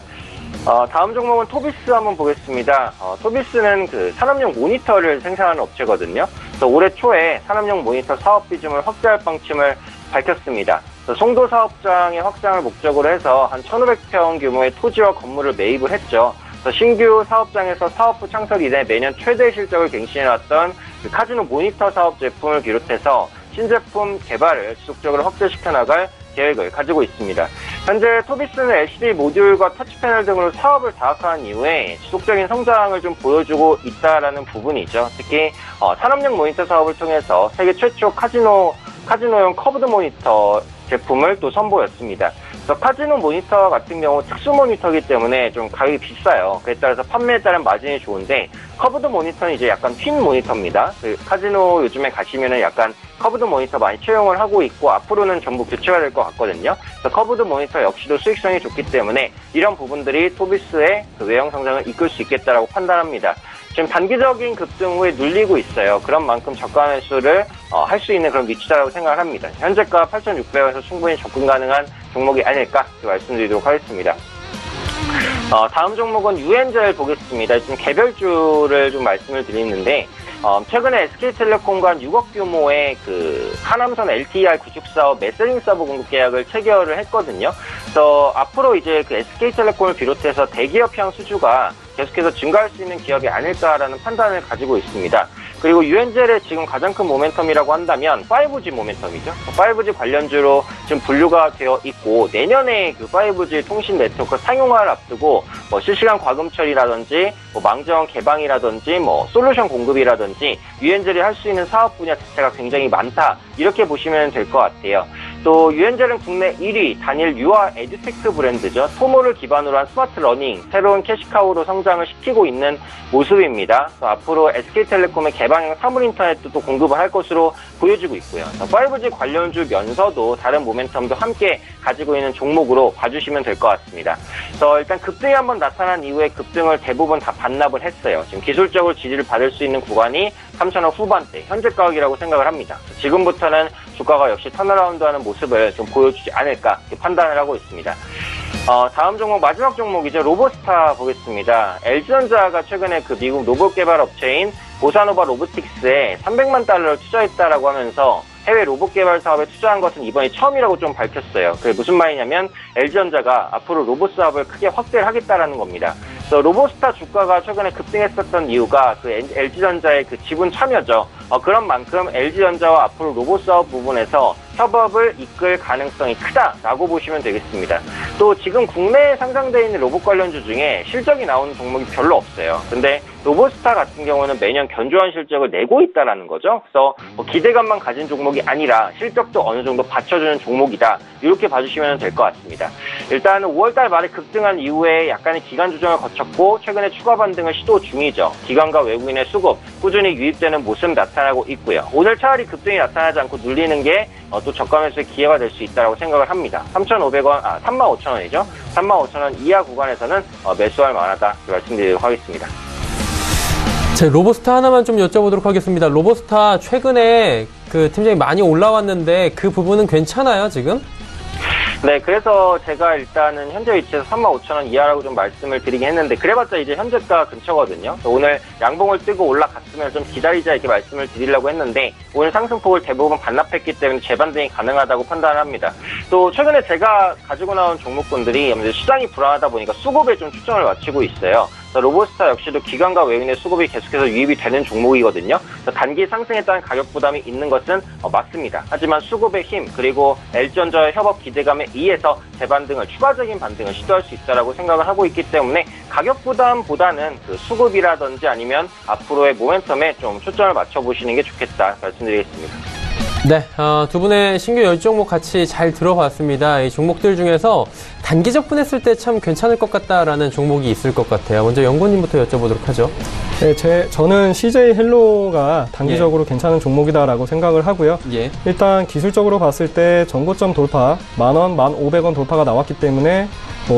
다음 종목은 토비스 한번 보겠습니다. 토비스는 그 산업용 모니터를 생산하는 업체거든요. 그래서 올해 초에 산업용 모니터 사업 비중을 확대할 방침을 밝혔습니다. 송도 사업장의 확장을 목적으로 해서 한 1,500평 규모의 토지와 건물을 매입을 했죠. 그래서 신규 사업장에서 사업부 창설 이래 매년 최대 실적을 갱신해왔던 그 카지노 모니터 사업 제품을 비롯해서 신제품 개발을 지속적으로 확대시켜 나갈 계획을 가지고 있습니다. 현재 토비스는 LCD 모듈과 터치패널 등으로 사업을 다각화한 이후에 지속적인 성장을 좀 보여주고 있다라는 부분이죠. 특히 산업용 모니터 사업을 통해서 세계 최초 카지노용 커브드 모니터 제품을 또 선보였습니다. 그래서 카지노 모니터 같은 경우 특수 모니터이기 때문에 좀 가격이 비싸요. 그에 따라서 판매에 따른 마진이 좋은데 커브드 모니터는 이제 약간 핀 모니터입니다. 그 카지노 요즘에 가시면은 약간 커브드 모니터 많이 채용을 하고 있고 앞으로는 전부 교체가 될 것 같거든요. 그래서 커브드 모니터 역시도 수익성이 좋기 때문에 이런 부분들이 토비스의 그 외형 성장을 이끌 수 있겠다라고 판단합니다. 지금 단기적인 급등 후에 눌리고 있어요. 그런 만큼 저가 매수를 할 수 있는 그런 위치다라고 생각을 합니다. 현재가 8,600원에서 충분히 접근 가능한 종목이 아닐까 말씀드리도록 하겠습니다. 다음 종목은 유엔젤 보겠습니다. 지금 개별주를 좀 말씀을 드리는데, 최근에 SK텔레콤과 6억 규모의 그 하남선 LTER 구축 사업 메시징 서버 공급 계약을 체결을 했거든요. 그래서 앞으로 이제 그 SK텔레콤을 비롯해서 대기업형 수주가 계속해서 증가할 수 있는 기업이 아닐까라는 판단을 가지고 있습니다. 그리고 유엔젤의 지금 가장 큰 모멘텀이라고 한다면 5G 모멘텀이죠. 5G 관련주로 지금 분류가 되어 있고, 내년에 그 5G 통신 네트워크 상용화를 앞두고 실시간 과금 처리라든지 망정 개방이라든지 솔루션 공급이라든지 유엔젤이 할 수 있는 사업 분야 자체가 굉장히 많다, 이렇게 보시면 될 것 같아요. 또 유엔젤은 국내 1위 단일 유아 에듀테크 브랜드죠. 토모를 기반으로 한 스마트 러닝, 새로운 캐시카우로 성장을 시키고 있는 모습입니다. 앞으로 SK텔레콤의 개방형 사물 인터넷도 또 공급을 할 것으로 보여지고 있고요. 5G 관련주면서도 다른 모멘텀도 함께 가지고 있는 종목으로 봐주시면 될 것 같습니다. 그래서 일단 급등이 한번 나타난 이후에 급등을 대부분 다 반납을 했어요. 지금 기술적으로 지지를 받을 수 있는 구간이 3,000원 후반대 현재 가격이라고 생각을 합니다. 지금부터는 주가가 역시 턴어라운드하는 모습을 좀 보여주지 않을까 판단을 하고 있습니다. 다음 종목, 마지막 종목이죠. 로보스타 보겠습니다. LG전자가 최근에 그 미국 로봇 개발 업체인 보사노바 로보틱스에 300만 달러를 투자했다라고 하면서 해외 로봇 개발 사업에 투자한 것은 이번이 처음이라고 좀 밝혔어요. 그게 무슨 말이냐면 LG전자가 앞으로 로봇 사업을 크게 확대를 하겠다라는 겁니다. 그래서 로보스타 주가가 최근에 급등했었던 이유가 그 LG전자의 그 지분 참여죠. 그런 만큼 LG전자와 앞으로 로봇 사업 부분에서 협업을 이끌 가능성이 크다라고 보시면 되겠습니다. 또 지금 국내에 상장되어 있는 로봇 관련주 중에 실적이 나오는 종목이 별로 없어요. 근데 로보스타 같은 경우는 매년 견조한 실적을 내고 있다라는 거죠. 그래서 기대감만 가진 종목이 아니라 실적도 어느 정도 받쳐주는 종목이다, 이렇게 봐주시면 될 것 같습니다. 일단은 5월달 말에 급등한 이후에 약간의 기간 조정을 거쳤고 최근에 추가 반등을 시도 중이죠. 기관과 외국인의 수급 꾸준히 유입되는 모습 나타나고 있고요. 오늘 차라리 급등이 나타나지 않고 눌리는 게 또 저가 매수의 기회가 될 수 있다고 생각을 합니다. 35,000원이죠. 35,000원 이하 구간에서는 매수할 만하다, 말씀드리도록 하겠습니다. 제 로보스타 하나만 좀 여쭤보도록 하겠습니다. 로보스타 최근에 그 팀장이 많이 올라왔는데 그 부분은 괜찮아요, 지금? 네, 그래서 제가 일단은 현재 위치에서 35,000원 이하라고 좀 말씀을 드리긴 했는데, 그래봤자 이제 현재가 근처거든요. 오늘 양봉을 뜨고 올라갔으면 좀 기다리자, 이렇게 말씀을 드리려고 했는데, 오늘 상승폭을 대부분 반납했기 때문에 재반등이 가능하다고 판단을 합니다. 또 최근에 제가 가지고 나온 종목군들이 시장이 불안하다 보니까 수급에 좀 초점을 맞추고 있어요. 로보스타 역시도 기관과 외국인의 수급이 계속해서 유입이 되는 종목이거든요. 단기 상승에 따른 가격 부담이 있는 것은 맞습니다. 하지만 수급의 힘, 그리고 LG전자의 협업 기대감에 의해서 재반등을, 추가적인 반등을 시도할 수 있다고 생각을 하고 있기 때문에 가격 부담보다는 그 수급이라든지 아니면 앞으로의 모멘텀에 좀 초점을 맞춰보시는 게 좋겠다, 말씀드리겠습니다. 네, 두 분의 신규 10종목 같이 잘 들어봤습니다. 이 종목들 중에서 단기 접근했을 때 참 괜찮을 것 같다라는 종목이 있을 것 같아요. 먼저 연구님부터 여쭤보도록 하죠. 네, 저는 CJ 헬로가 단기적으로 괜찮은 종목이다라고 생각을 하고요. 일단 기술적으로 봤을 때 전고점 돌파, 10,000원, 1,500원 돌파가 나왔기 때문에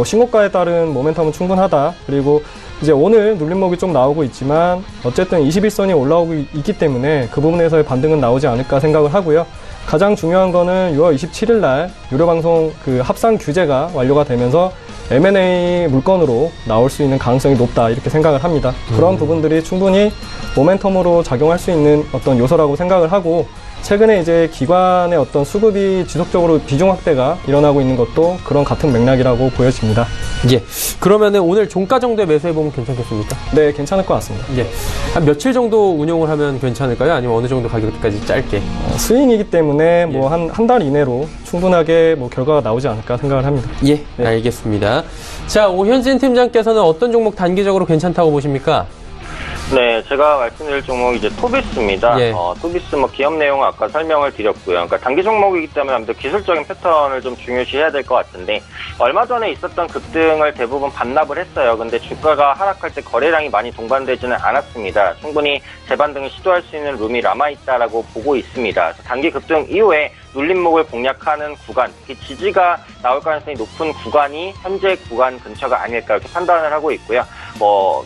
신고가에 따른 모멘텀은 충분하다. 그리고 이제 오늘 눌림목이 좀 나오고 있지만 어쨌든 21선이 올라오고 있기 때문에 그 부분에서의 반등은 나오지 않을까 생각을 하고요. 가장 중요한 거는 6월 27일 날 유료방송 그 합산 규제가 완료가 되면서 M&A 물건으로 나올 수 있는 가능성이 높다, 이렇게 생각을 합니다. 그런 부분들이 충분히 모멘텀으로 작용할 수 있는 어떤 요소라고 생각을 하고, 최근에 이제 기관의 어떤 수급이 지속적으로 비중 확대가 일어나고 있는 것도 그런 같은 맥락이라고 보여집니다. 예. 그러면은 오늘 종가 정도에 매수해보면 괜찮겠습니까? 네, 괜찮을 것 같습니다. 예. 한 며칠 정도 운용을 하면 괜찮을까요? 아니면 어느 정도 가격까지 짧게? 스윙이기 때문에 뭐 한 달 이내로 충분하게 결과가 나오지 않을까 생각을 합니다. 예, 네. 알겠습니다. 자, 오현진 팀장께서는 어떤 종목 단기적으로 괜찮다고 보십니까? 네, 제가 말씀드릴 종목이 이제 토비스입니다. 토비스 기업 내용은 아까 설명을 드렸고요. 그러니까 단기 종목이기 때문에 아무래도 기술적인 패턴을 좀 중요시해야 될 것 같은데, 얼마 전에 있었던 급등을 대부분 반납을 했어요. 근데 주가가 하락할 때 거래량이 많이 동반되지는 않았습니다. 충분히 재반등을 시도할 수 있는 룸이 남아있다라고 보고 있습니다. 단기 급등 이후에 눌림목을 공략하는 구간, 지지가 나올 가능성이 높은 구간이 현재 구간 근처가 아닐까, 이렇게 판단을 하고 있고요.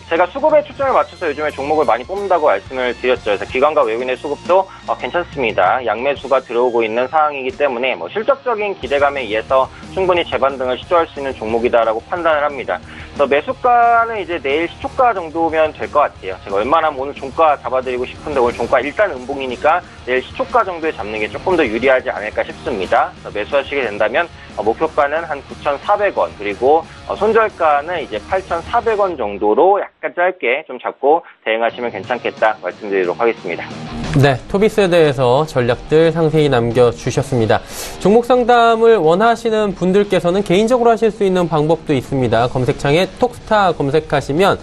제가 수급에 초점을 맞춰서 요즘에 종목을 많이 뽑는다고 말씀을 드렸죠. 그래서 기관과 외국인의 수급도 괜찮습니다. 양매수가 들어오고 있는 상황이기 때문에 실적적인 기대감에 의해서 충분히 재반등을 시도할 수 있는 종목이다라고 판단을 합니다. 그래서 매수가는 이제 내일 시초가 정도면 될 것 같아요. 제가 웬만하면 오늘 종가 잡아드리고 싶은데 오늘 종가 일단 음봉이니까 내일 시초가 정도에 잡는 게 조금 더 유리하지 않을까 싶습니다. 그래서 매수하시게 된다면 목표가는 한 9,400원, 그리고 손절가는 이제 8,400원 정도로 약간 짧게 좀 잡고 대응하시면 괜찮겠다 말씀드리도록 하겠습니다. 네, 토비스에 대해서 전략들 상세히 남겨주셨습니다. 종목 상담을 원하시는 분들께서는 개인적으로 하실 수 있는 방법도 있습니다. 검색창에 톡스타 검색하시면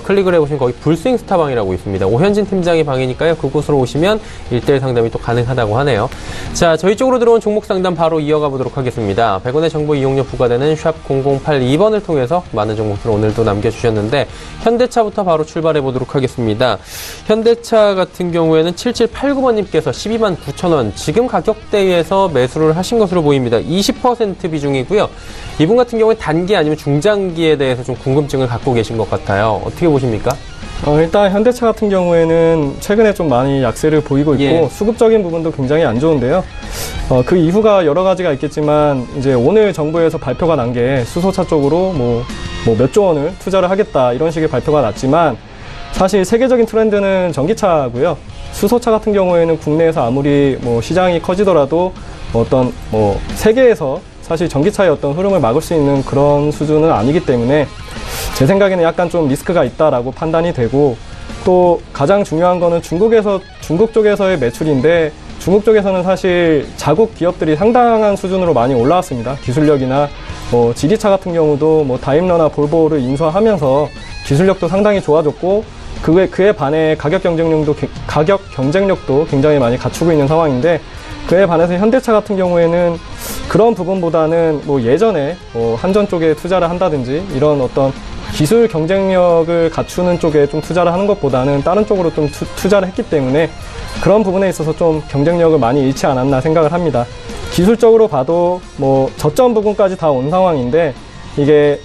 클릭을 해보시면 거기 불스윙 스타방이라고 있습니다. 오현진 팀장의 방이니까요. 그곳으로 오시면 1:1 상담이 또 가능하다고 하네요. 자, 저희 쪽으로 들어온 종목 상담 바로 이어가 보도록 하겠습니다. 100원의 정보 이용료 부과되는 샵 0082번을 통해서 많은 종목들 오늘도 남겨주셨는데 현대차부터 바로 출발해 보도록 하겠습니다. 현대차 같은 경우에는 7789번님께서 129,000원 지금 가격대에서 매수를 하신 것으로 보입니다. 20% 비중이고요. 이분 같은 경우에 단기 아니면 중장기에 대해서 좀 궁금증을 갖고 계신 것 같아요. 어떻게 보십니까? 일단 현대차 같은 경우에는 최근에 좀 많이 약세를 보이고 있고 수급적인 부분도 굉장히 안 좋은데요. 그 이유가 여러 가지가 있겠지만 이제 오늘 정부에서 발표가 난 게 수소차 쪽으로 몇 조 원을 투자를 하겠다 이런 식의 발표가 났지만 사실 세계적인 트렌드는 전기차고요. 수소차 같은 경우에는 국내에서 아무리 시장이 커지더라도 어떤 세계에서 사실 전기차의 어떤 흐름을 막을 수 있는 그런 수준은 아니기 때문에 제 생각에는 약간 좀 리스크가 있다라고 판단이 되고, 또 가장 중요한 거는 중국 쪽에서의 매출인데 중국 쪽에서는 사실 자국 기업들이 상당한 수준으로 많이 올라왔습니다. 기술력이나 지디차 같은 경우도 다임러나 볼보를 인수하면서 기술력도 상당히 좋아졌고 그에 반해 가격 경쟁력도 굉장히 많이 갖추고 있는 상황인데, 그에 반해서 현대차 같은 경우에는 그런 부분보다는 예전에 한전 쪽에 투자를 한다든지 이런 어떤 기술 경쟁력을 갖추는 쪽에 좀 투자를 하는 것보다는 다른 쪽으로 좀 투자를 했기 때문에 그런 부분에 있어서 좀 경쟁력을 많이 잃지 않았나 생각을 합니다. 기술적으로 봐도 저점 부분까지 다 온 상황인데 이게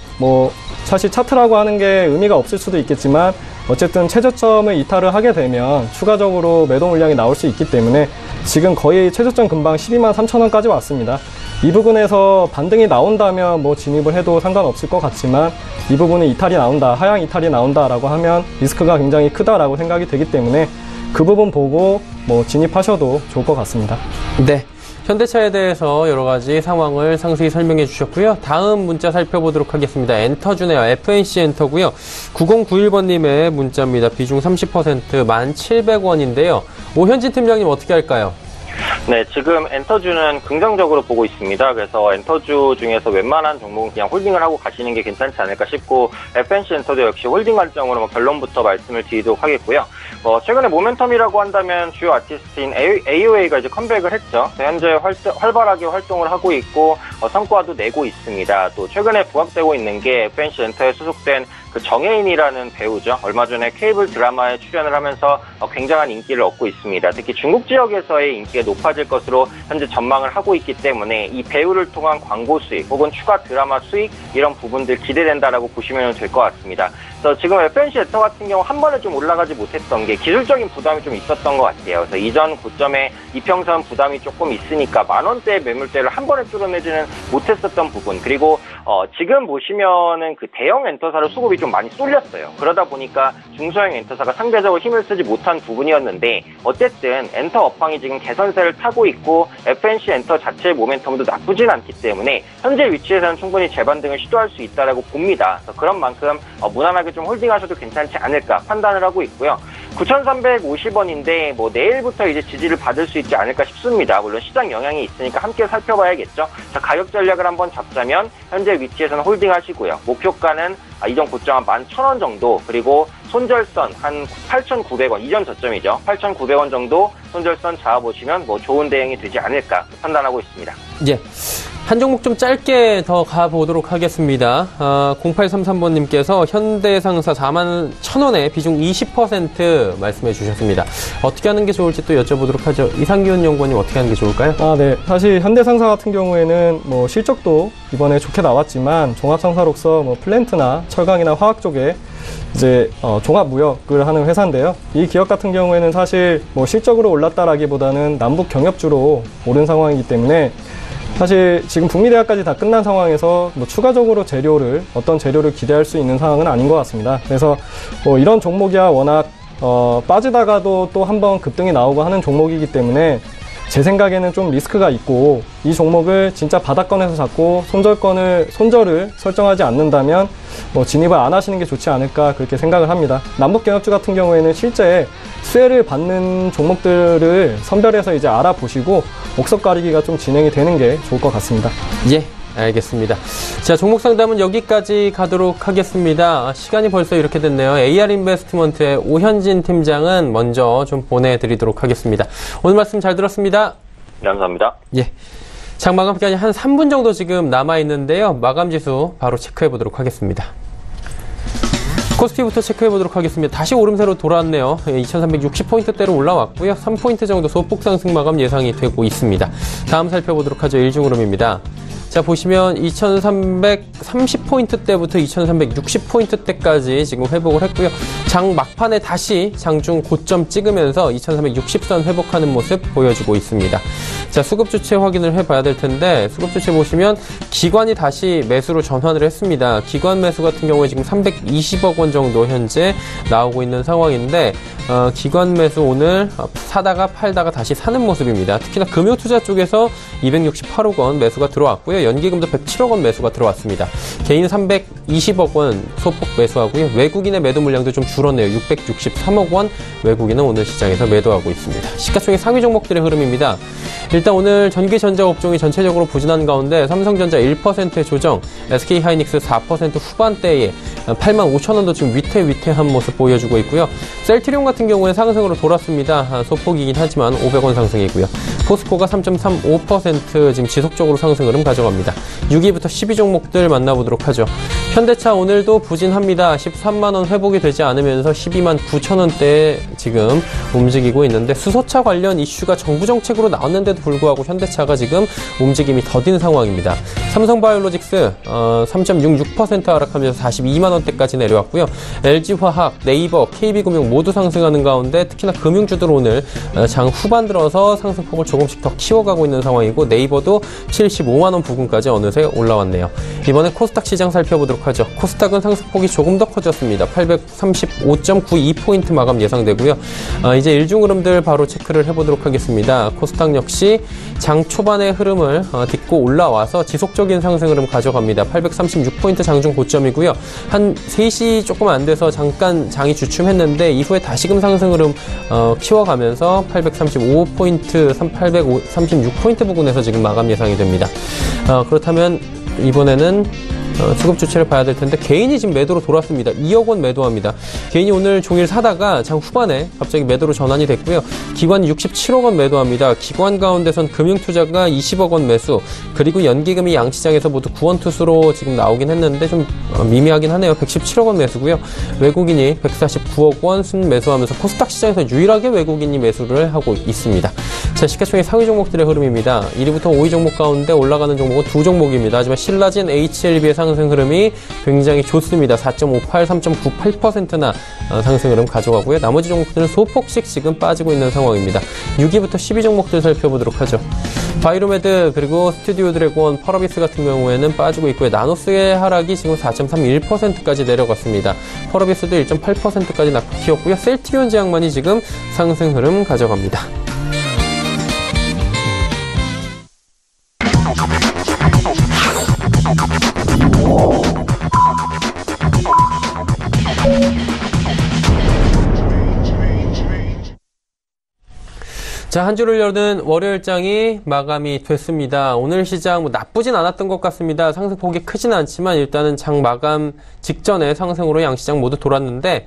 사실 차트라고 하는 게 의미가 없을 수도 있겠지만 어쨌든 최저점을 이탈을 하게 되면 추가적으로 매도 물량이 나올 수 있기 때문에 지금 거의 최저점 근방 123,000원까지 왔습니다. 이 부분에서 반등이 나온다면 진입을 해도 상관없을 것 같지만 이 부분에 이탈이 나온다, 하향 이탈이 나온다라고 하면 리스크가 굉장히 크다라고 생각이 되기 때문에 그 부분 보고 진입하셔도 좋을 것 같습니다. 네. 현대차에 대해서 여러 가지 상황을 상세히 설명해 주셨고요. 다음 문자 살펴보도록 하겠습니다. 엔터주네요. FNC 엔터고요. 9091번님의 문자입니다. 비중 30%, 1,700원인데요. 오현진 팀장님 어떻게 할까요? 네, 지금 엔터주는 긍정적으로 보고 있습니다. 그래서 엔터주 중에서 웬만한 종목은 그냥 홀딩을 하고 가시는 게 괜찮지 않을까 싶고, FNC 엔터도 역시 홀딩 관점으로 결론부터 말씀을 드리도록 하겠고요. 최근에 모멘텀이라고 한다면 주요 아티스트인 AOA가 이제 컴백을 했죠. 현재 활발하게 활동을 하고 있고 성과도 내고 있습니다. 또 최근에 부각되고 있는 게 FNC 엔터에 소속된 그 정혜인이라는 배우죠. 얼마 전에 케이블 드라마에 출연을 하면서 굉장한 인기를 얻고 있습니다. 특히 중국 지역에서의 인기가 높아질 것으로 현재 전망을 하고 있기 때문에 이 배우를 통한 광고 수익 혹은 추가 드라마 수익 이런 부분들 기대된다라고 보시면 될 것 같습니다. 그래서 지금 FNC 엔터 같은 경우 한 번에 좀 올라가지 못했던 게 기술적인 부담이 좀 있었던 것 같아요. 그래서 이전 고점에 이평선 부담이 조금 있으니까 10,000원대 매물대를 한 번에 뚫어내지는 못했었던 부분, 그리고 지금 보시면은 그 대형 엔터사를 수급이 좀 많이 쏠렸어요. 그러다 보니까 중소형 엔터사가 상대적으로 힘을 쓰지 못한 부분이었는데 어쨌든 엔터 업황이 지금 개선세를 타고 있고 FNC 엔터 자체의 모멘텀도 나쁘진 않기 때문에 현재 위치에서는 충분히 재반등을 시도할 수 있다라고 봅니다. 그래서 그런 만큼 무난하게 좀 홀딩하셔도 괜찮지 않을까 판단을 하고 있고요. 9,350원인데 내일부터 이제 지지를 받을 수 있지 않을까 싶습니다. 물론 시장 영향이 있으니까 함께 살펴봐야겠죠. 자, 가격 전략을 한번 잡자면 현재 위치에서는 홀딩하시고요. 목표가는 이전 고점 한 11,000원 정도, 그리고 손절선 한 8,900원, 이전 저점이죠. 8,900원 정도 손절선 잡아보시면 좋은 대응이 되지 않을까 판단하고 있습니다. 예. 한 종목 좀 짧게 더 가보도록 하겠습니다. 0833번님께서 현대상사 41,000원에 비중 20% 말씀해 주셨습니다. 어떻게 하는 게 좋을지 또 여쭤보도록 하죠. 이상기훈 연구원님 어떻게 하는 게 좋을까요? 네. 사실 현대상사 같은 경우에는 실적도 이번에 좋게 나왔지만 종합상사로서 플랜트나 철강이나 화학 쪽에 이제 종합무역을 하는 회사인데요. 이 기업 같은 경우에는 사실 뭐 실적으로 올랐다라기보다는 남북 경협주로 오른 상황이기 때문에 사실 지금 북미 대화까지 다 끝난 상황에서 뭐 추가적으로 어떤 재료를 기대할 수 있는 상황은 아닌 것 같습니다. 그래서 뭐 이런 종목이야 워낙 빠지다가도 또 한번 급등이 나오고 하는 종목이기 때문에 제 생각에는 좀 리스크가 있고, 이 종목을 진짜 바닥권에서 잡고 손절을 설정하지 않는다면 뭐 진입을 안 하시는 게 좋지 않을까 그렇게 생각을 합니다. 남북경협주 같은 경우에는 실제 수혜를 받는 종목들을 선별해서 이제 알아보시고 옥석 가리기가 좀 진행이 되는 게 좋을 것 같습니다. 예. 알겠습니다. 자, 종목 상담은 여기까지 가도록 하겠습니다. 시간이 벌써 이렇게 됐네요. AR 인베스트먼트의 오현진 팀장은 먼저 좀 보내드리도록 하겠습니다. 오늘 말씀 잘 들었습니다. 감사합니다. 예. 장 마감 기간이 한 3분 정도 지금 남아있는데요. 마감 지수 바로 체크해 보도록 하겠습니다. 코스피부터 체크해 보도록 하겠습니다. 다시 오름세로 돌아왔네요. 2360포인트대로 올라왔고요. 3포인트 정도 소폭 상승 마감 예상이 되고 있습니다. 다음 살펴보도록 하죠. 일중흐름입니다. 자, 보시면 2330포인트대부터 2360포인트대까지 지금 회복을 했고요. 장 막판에 다시 장중 고점 찍으면서 2360선 회복하는 모습 보여주고 있습니다. 자, 수급 주체 확인을 해봐야 될 텐데, 수급 주체 보시면 기관이 다시 매수로 전환을 했습니다. 기관 매수 같은 경우에 지금 320억 원 정도 현재 나오고 있는 상황인데, 기관 매수 오늘 사다가 팔다가 다시 사는 모습입니다. 특히나 금융투자 쪽에서 268억 원 매수가 들어왔고요. 연기금도 107억 원 매수가 들어왔습니다. 개인 320억 원 소폭 매수하고요. 외국인의 매도 물량도 좀 줄었네요. 663억 원 외국인은 오늘 시장에서 매도하고 있습니다. 시가총액 상위 종목들의 흐름입니다. 일단 오늘 전기전자 업종이 전체적으로 부진한 가운데 삼성전자 1%의 조정, SK하이닉스 4% 후반대에 85,000원도 지금 위태위태한 모습 보여주고 있고요. 셀트리온 같은 경우에 상승으로 돌았습니다. 소폭이긴 하지만 500원 상승이고요. 포스코가 3.35% 지금 지속적으로 상승 흐름 가져갑니다. 6위부터 10위 종목들 만나보도록 하죠. 현대차 오늘도 부진합니다. 13만원 회복이 되지 않으면서 12만 9천원대에 지금 움직이고 있는데, 수소차 관련 이슈가 정부 정책으로 나왔는데도 불구하고 현대차가 지금 움직임이 더딘 상황입니다. 삼성바이오로직스 3.66% 하락하면서 42만원대까지 내려왔고요. LG화학, 네이버, KB금융 모두 상승하는 가운데 특히나 금융주들 오늘 장 후반 들어서 상승폭을 조금씩 더 키워가고 있는 상황이고, 네이버도 75만원 부근까지 어느새 올라왔네요. 이번에 코스닥 시장 살펴보도록 하죠. 코스닥은 상승폭이 조금 더 커졌습니다. 835.92포인트 마감 예상되고요. 이제 일중흐름들 바로 체크를 해보도록 하겠습니다. 코스닥 역시 장 초반의 흐름을 딛고 올라와서 지속적인 상승 흐름 가져갑니다. 836포인트 장중 고점이고요. 한 3시 조금 안 돼서 잠깐 장이 주춤했는데 이후에 다시금 상승 흐름 키워가면서 835포인트, 836포인트 부근에서 지금 마감 예상이 됩니다. 그렇다면 이번에는 수급 주체를 봐야 될 텐데, 개인이 지금 매도로 돌았습니다. 2억 원 매도합니다. 개인이 오늘 종일 사다가 장 후반에 갑자기 매도로 전환이 됐고요. 기관이 67억 원 매도합니다. 기관 가운데선 금융투자가 20억 원 매수, 그리고 연기금이 양시장에서 모두 구원투수로 지금 나오긴 했는데 좀 미미하긴 하네요. 117억 원 매수고요. 외국인이 149억 원 순 매수하면서 코스닥 시장에서 유일하게 외국인이 매수를 하고 있습니다. 자, 시가총액 상위 종목들의 흐름입니다. 1위부터 5위 종목 가운데 올라가는 종목은 두 종목입니다. 하지만 신라진, HLB의 상승 흐름이 굉장히 좋습니다. 4.58, 3.98%나 상승 흐름 가져가고요. 나머지 종목들은 소폭씩 지금 빠지고 있는 상황입니다. 6위부터 10위 종목들 살펴보도록 하죠. 바이로메드, 그리고 스튜디오 드래곤, 펄어비스 같은 경우에는 빠지고 있고요. 나노스의 하락이 지금 4.31%까지 내려갔습니다. 펄어비스도 1.8%까지 낙폭 키웠고요. 셀트리온 제약만이 지금 상승 흐름 가져갑니다. 자, 한 주를 여는 월요일장이 마감이 됐습니다. 오늘 시장 나쁘진 않았던 것 같습니다. 상승폭이 크진 않지만 일단은 장 마감 직전에 상승으로 양시장 모두 돌았는데,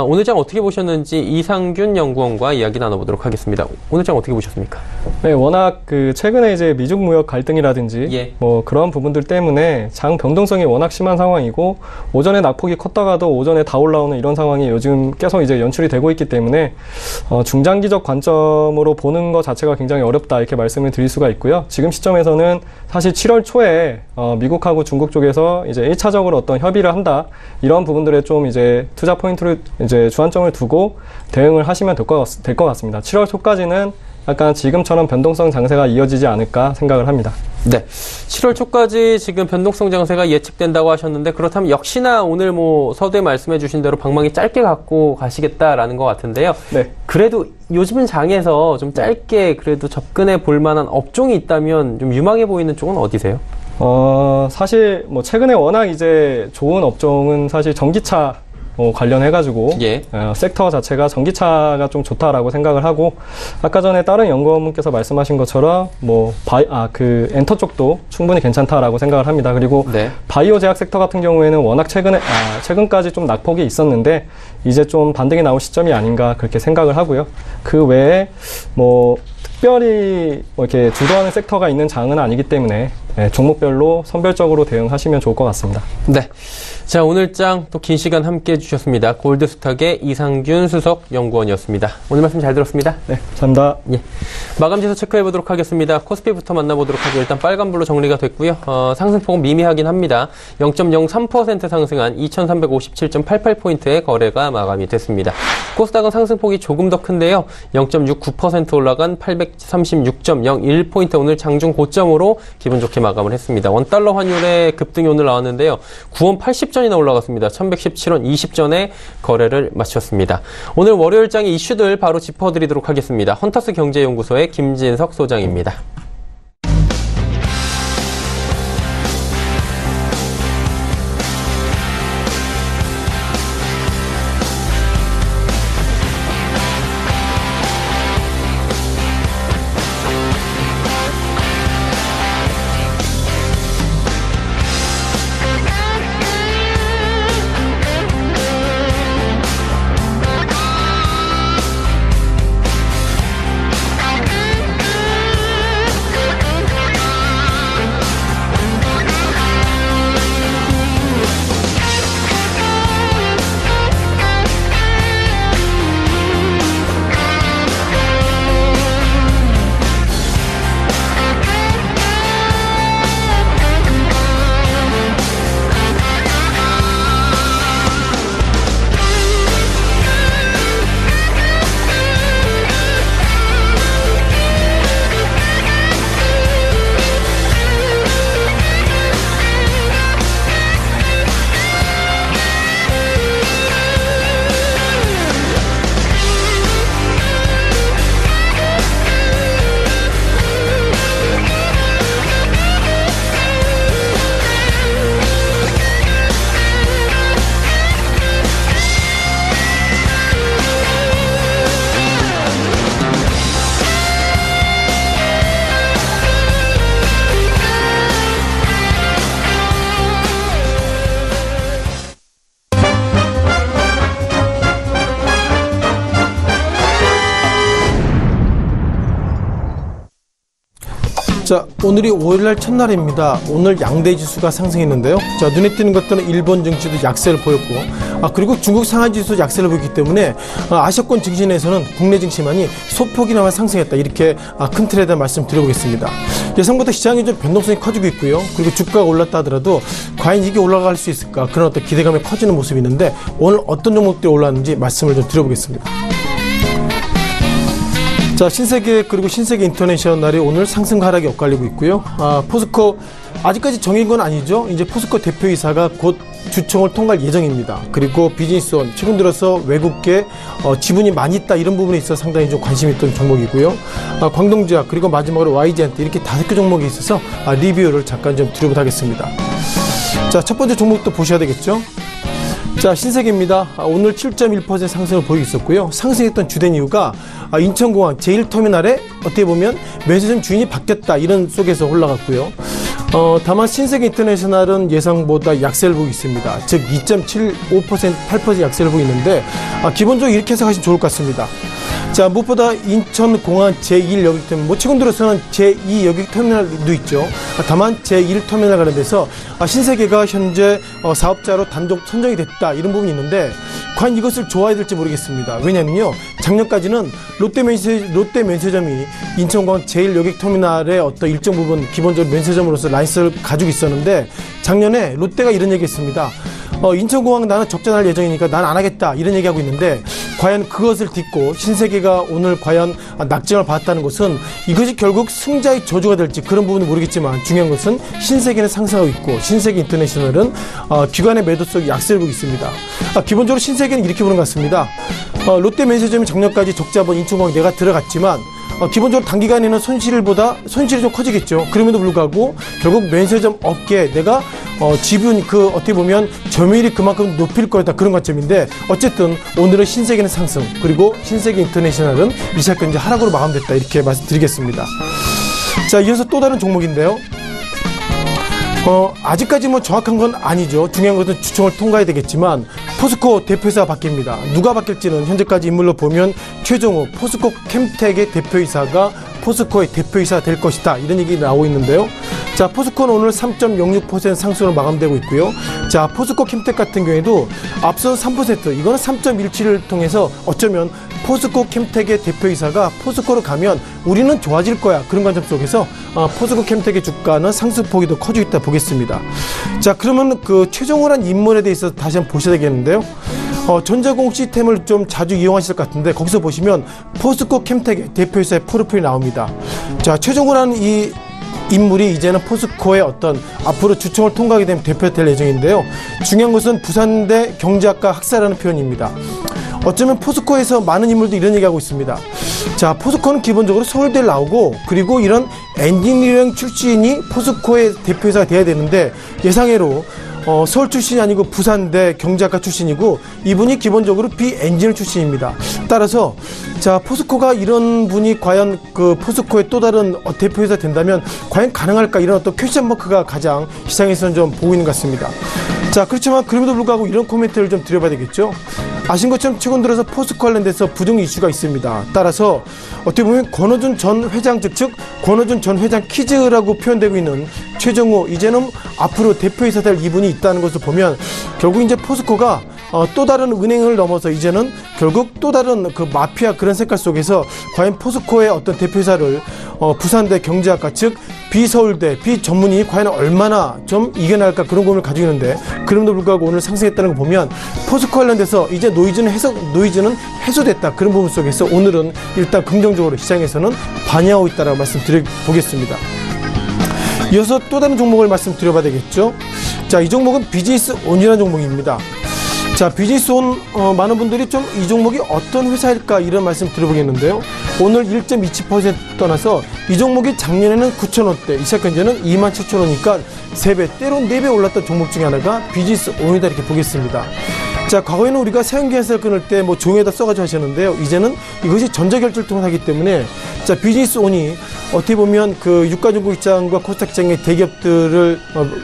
오늘 장 어떻게 보셨는지 이상균 연구원과 이야기 나눠보도록 하겠습니다. 오늘 장 어떻게 보셨습니까? 네, 워낙 최근에 이제 미중 무역 갈등이라든지 뭐 그런 부분들 때문에 장 변동성이 워낙 심한 상황이고, 오전에 낙폭이 컸다가도 오전에 다 올라오는 이런 상황이 요즘 계속 이제 연출이 되고 있기 때문에 중장기적 관점으로 보는 것 자체가 굉장히 어렵다 이렇게 말씀을 드릴 수가 있고요. 지금 시점에서는 사실 7월 초에 미국하고 중국 쪽에서 이제 1차적으로 어떤 협의를 한다 이런 부분들에 좀 이제 투자 포인트를 이제 주안점을 두고 대응을 하시면 될 것 같습니다. 7월 초까지는 약간 지금처럼 변동성 장세가 이어지지 않을까 생각을 합니다. 네. 7월 초까지 지금 변동성 장세가 예측된다고 하셨는데 그렇다면 역시나 오늘 서두에 말씀해 주신 대로 방망이 짧게 갖고 가시겠다라는 것 같은데요. 네. 그래도 요즘은 장에서 좀 짧게 그래도 접근해 볼 만한 업종이 있다면 좀 유망해 보이는 쪽은 어디세요? 사실 최근에 워낙 이제 좋은 업종은 사실 전기차 관련해가지고, 예. 섹터 자체가 전기차가 좀 좋다라고 생각을 하고, 아까 전에 다른 연구원분께서 말씀하신 것처럼, 엔터 쪽도 충분히 괜찮다라고 생각을 합니다. 그리고, 네. 바이오 제약 섹터 같은 경우에는 워낙 최근까지 좀 낙폭이 있었는데, 이제 좀 반등이 나올 시점이 아닌가 그렇게 생각을 하고요. 그 외에, 특별히 이렇게 주도하는 섹터가 있는 장은 아니기 때문에, 종목별로 선별적으로 대응하시면 좋을 것 같습니다. 네. 자, 오늘 장 또 긴 시간 함께 해주셨습니다. 골드스탁의 이상균 수석 연구원이었습니다. 오늘 말씀 잘 들었습니다. 네, 감사합니다. 예. 마감지수 체크해보도록 하겠습니다. 코스피부터 만나보도록 하죠. 일단 빨간불로 정리가 됐고요. 상승폭은 미미하긴 합니다. 0.03% 상승한 2357.88포인트의 거래가 마감이 됐습니다. 코스닥은 상승폭이 조금 더 큰데요. 0.69% 올라간 836.01포인트 오늘 장중 고점으로 기분 좋게 마감을 했습니다. 원달러 환율의 급등이 오늘 나왔는데요. 9원 80전이나 올라갔습니다. 1117원 20전에 거래를 마쳤습니다. 오늘 월요일장의 이슈들 바로 짚어드리도록 하겠습니다. 헌터스 경제연구소의 김진석 소장입니다. 자, 오늘이 5일날 첫날입니다. 오늘 양대 지수가 상승했는데요. 자, 눈에 띄는 것들은 일본 증시도 약세를 보였고, 그리고 중국 상하이 지수도 약세를 보였기 때문에 아시아권 증시내에서는 국내 증시만이 소폭이나마 상승했다. 이렇게 큰 틀에 대한 말씀 드려보겠습니다. 예상보다 시장이 좀 변동성이 커지고 있고요. 그리고 주가가 올랐다 하더라도 과연 이게 올라갈 수 있을까? 그런 어떤 기대감이 커지는 모습이 있는데 오늘 어떤 종목들이 올랐는지 말씀을 좀 드려보겠습니다. 자, 신세계 그리고 신세계 인터내셔널이 오늘 상승 하락이 엇갈리고 있고요. 포스코 아직까지 정해진 건 아니죠. 이제 포스코 대표이사가 곧 주총을 통과할 예정입니다. 그리고 비즈니스원 최근 들어서 외국계 지분이 많이 있다 이런 부분에 있어서 상당히 좀 관심이 있던 종목이고요. 광동제약 그리고 마지막으로 YG한테 이렇게 5개 종목이 있어서 리뷰를 잠깐 좀 드려보도록 하겠습니다. 자, 첫 번째 종목도 보셔야 되겠죠. 자, 신세계입니다. 오늘 7.1% 상승을 보이고 있었고요. 상승했던 주된 이유가 인천공항 제1터미널에 어떻게 보면 매수점 주인이 바뀌었다 이런 속에서 올라갔고요. 다만 신세계 인터내셔널은 예상보다 약세를 보고 있습니다. 즉 2.75%, 8% 약세를 보고 있는데 기본적으로 이렇게 해석하시면 좋을 것 같습니다. 자, 무엇보다 인천공항 제1여객터미널, 최근 들어서는 제2여객터미널도 있죠. 다만 제1터미널 관련돼서 신세계가 현재 사업자로 단독 선정이 됐다 이런 부분이 있는데 과연 이것을 좋아해야 될지 모르겠습니다. 왜냐면요, 작년까지는 롯데 면세점이 인천공항 제1여객터미널의 어떤 일정 부분 기본적으로 면세점으로서 라이선스를 가지고 있었는데 작년에 롯데가 이런 얘기했습니다. 인천공항 나는 적자날 예정이니까 난 안 하겠다 이런 얘기하고 있는데 과연 그것을 딛고 신세계가 오늘 과연 낙점을 받았다는 것은 이것이 결국 승자의 저주가 될지 그런 부분은 모르겠지만 중요한 것은 신세계는 상승하고 있고 신세계 인터내셔널은 기관의 매도 속에 약세를 보고 있습니다. 기본적으로 신세계는 이렇게 보는 것 같습니다. 롯데 면세점이 작년까지 적자본 인천공항 내가 들어갔지만 기본적으로 단기간에는 손실이 좀 커지겠죠. 그럼에도 불구하고 결국 면세점 업계에 내가 지분 어떻게 보면 점유율이 그만큼 높일 거다 그런 관점인데 어쨌든 오늘은 신세계는 상승 그리고 신세계 인터내셔널은 이 시각 현재 하락으로 마감됐다 이렇게 말씀드리겠습니다. 자, 이어서 또 다른 종목인데요. 아직까지 뭐 정확한 건 아니죠. 중요한 것은 주총을 통과해야 되겠지만 포스코 대표이사가 바뀝니다. 누가 바뀔지는 현재까지 인물로 보면 최종호 포스코 캠텍의 대표이사가 포스코의 대표이사가 될 것이다 이런 얘기 나오고 있는데요. 자, 포스코는 오늘 3.06% 상승으로 마감되고 있고요. 자, 포스코 캠텍 같은 경우에도 앞서 3% 이거는 3.17을 통해서 어쩌면 포스코 캠텍의 대표이사가 포스코로 가면 우리는 좋아질 거야 그런 관점 속에서 포스코 캠텍의 주가는 상승폭이 더 커지고 있다 보겠습니다. 자, 그러면 그 최종호란 인물에 대해서 다시 한번 보셔야 되겠는데요. 전자공 시스템을 좀 자주 이용하실 것 같은데 거기서 보시면 포스코 캠텍의 대표이사의 프로필이 나옵니다. 자, 최종호라는 이 인물이 이제는 포스코의 어떤 앞으로 주총을 통과하게 되면 대표가 될 예정인데요. 중요한 것은 부산대 경제학과 학사라는 표현입니다. 어쩌면 포스코에서 많은 인물들이 이런 얘기하고 있습니다. 자, 포스코는 기본적으로 서울대를 나오고 그리고 이런 엔지니어링 출신이 포스코의 대표이사가 돼야 되는데 예상외로 서울 출신이 아니고 부산대 경제학과 출신이고 이분이 기본적으로 비엔지니어 출신입니다. 따라서 자, 포스코가 이런 분이 과연 그 포스코의 또 다른 대표이사 된다면 과연 가능할까 이런 어떤 퀘스천 마크가 가장 시장에서는 좀 보고 있는 것 같습니다. 자, 그렇지만 그럼에도 불구하고 이런 코멘트를 좀 드려봐야 되겠죠. 아신 것처럼 최근 들어서 포스코 관련돼서 부정 이슈가 있습니다. 따라서 어떻게 보면 권호준 전 회장 즉 권호준 전 회장 키즈라고 표현되고 있는 최종호 이제는 앞으로 대표이사 될 이분이 있다는 것을 보면 결국 이제 포스코가 또 다른 은행을 넘어서 이제는 결국 또 다른 그 마피아 그런 색깔 속에서 과연 포스코의 어떤 대표이사를 부산대 경제학과 즉 비서울대 비전문인이 과연 얼마나 좀 이겨낼까 그런 고민을 가지고 있는데 그럼에도 불구하고 오늘 상승했다는 거 보면 포스코 관련돼서 이제 노이즈는 해소됐다 그런 부분 속에서 오늘은 일단 긍정적으로 시장에서는 반영하고 있다라고 말씀드려보겠습니다. 이어서 또 다른 종목을 말씀드려봐야 되겠죠. 자, 이 종목은 비즈니스온이라는 종목입니다. 자, 비즈니스온 많은 분들이 좀 이 종목이 어떤 회사일까 이런 말씀 들어보겠는데요. 오늘 1.27% 떠나서 이 종목이 작년에는 9,000원대 이 시각 현재는 27,000원이니까 3배 때로 4배 올랐던 종목 중에 하나가 비즈니스온이다 이렇게 보겠습니다. 자, 과거에는 우리가 세운계산서를 끊을 때 뭐 종이에다 써가지고 하셨는데요. 이제는 이것이 전자결제를 통해서 하기 때문에 자, 비즈니스온이 어떻게 보면 그 유가중국시장과 코스닥 시장의 대기업들을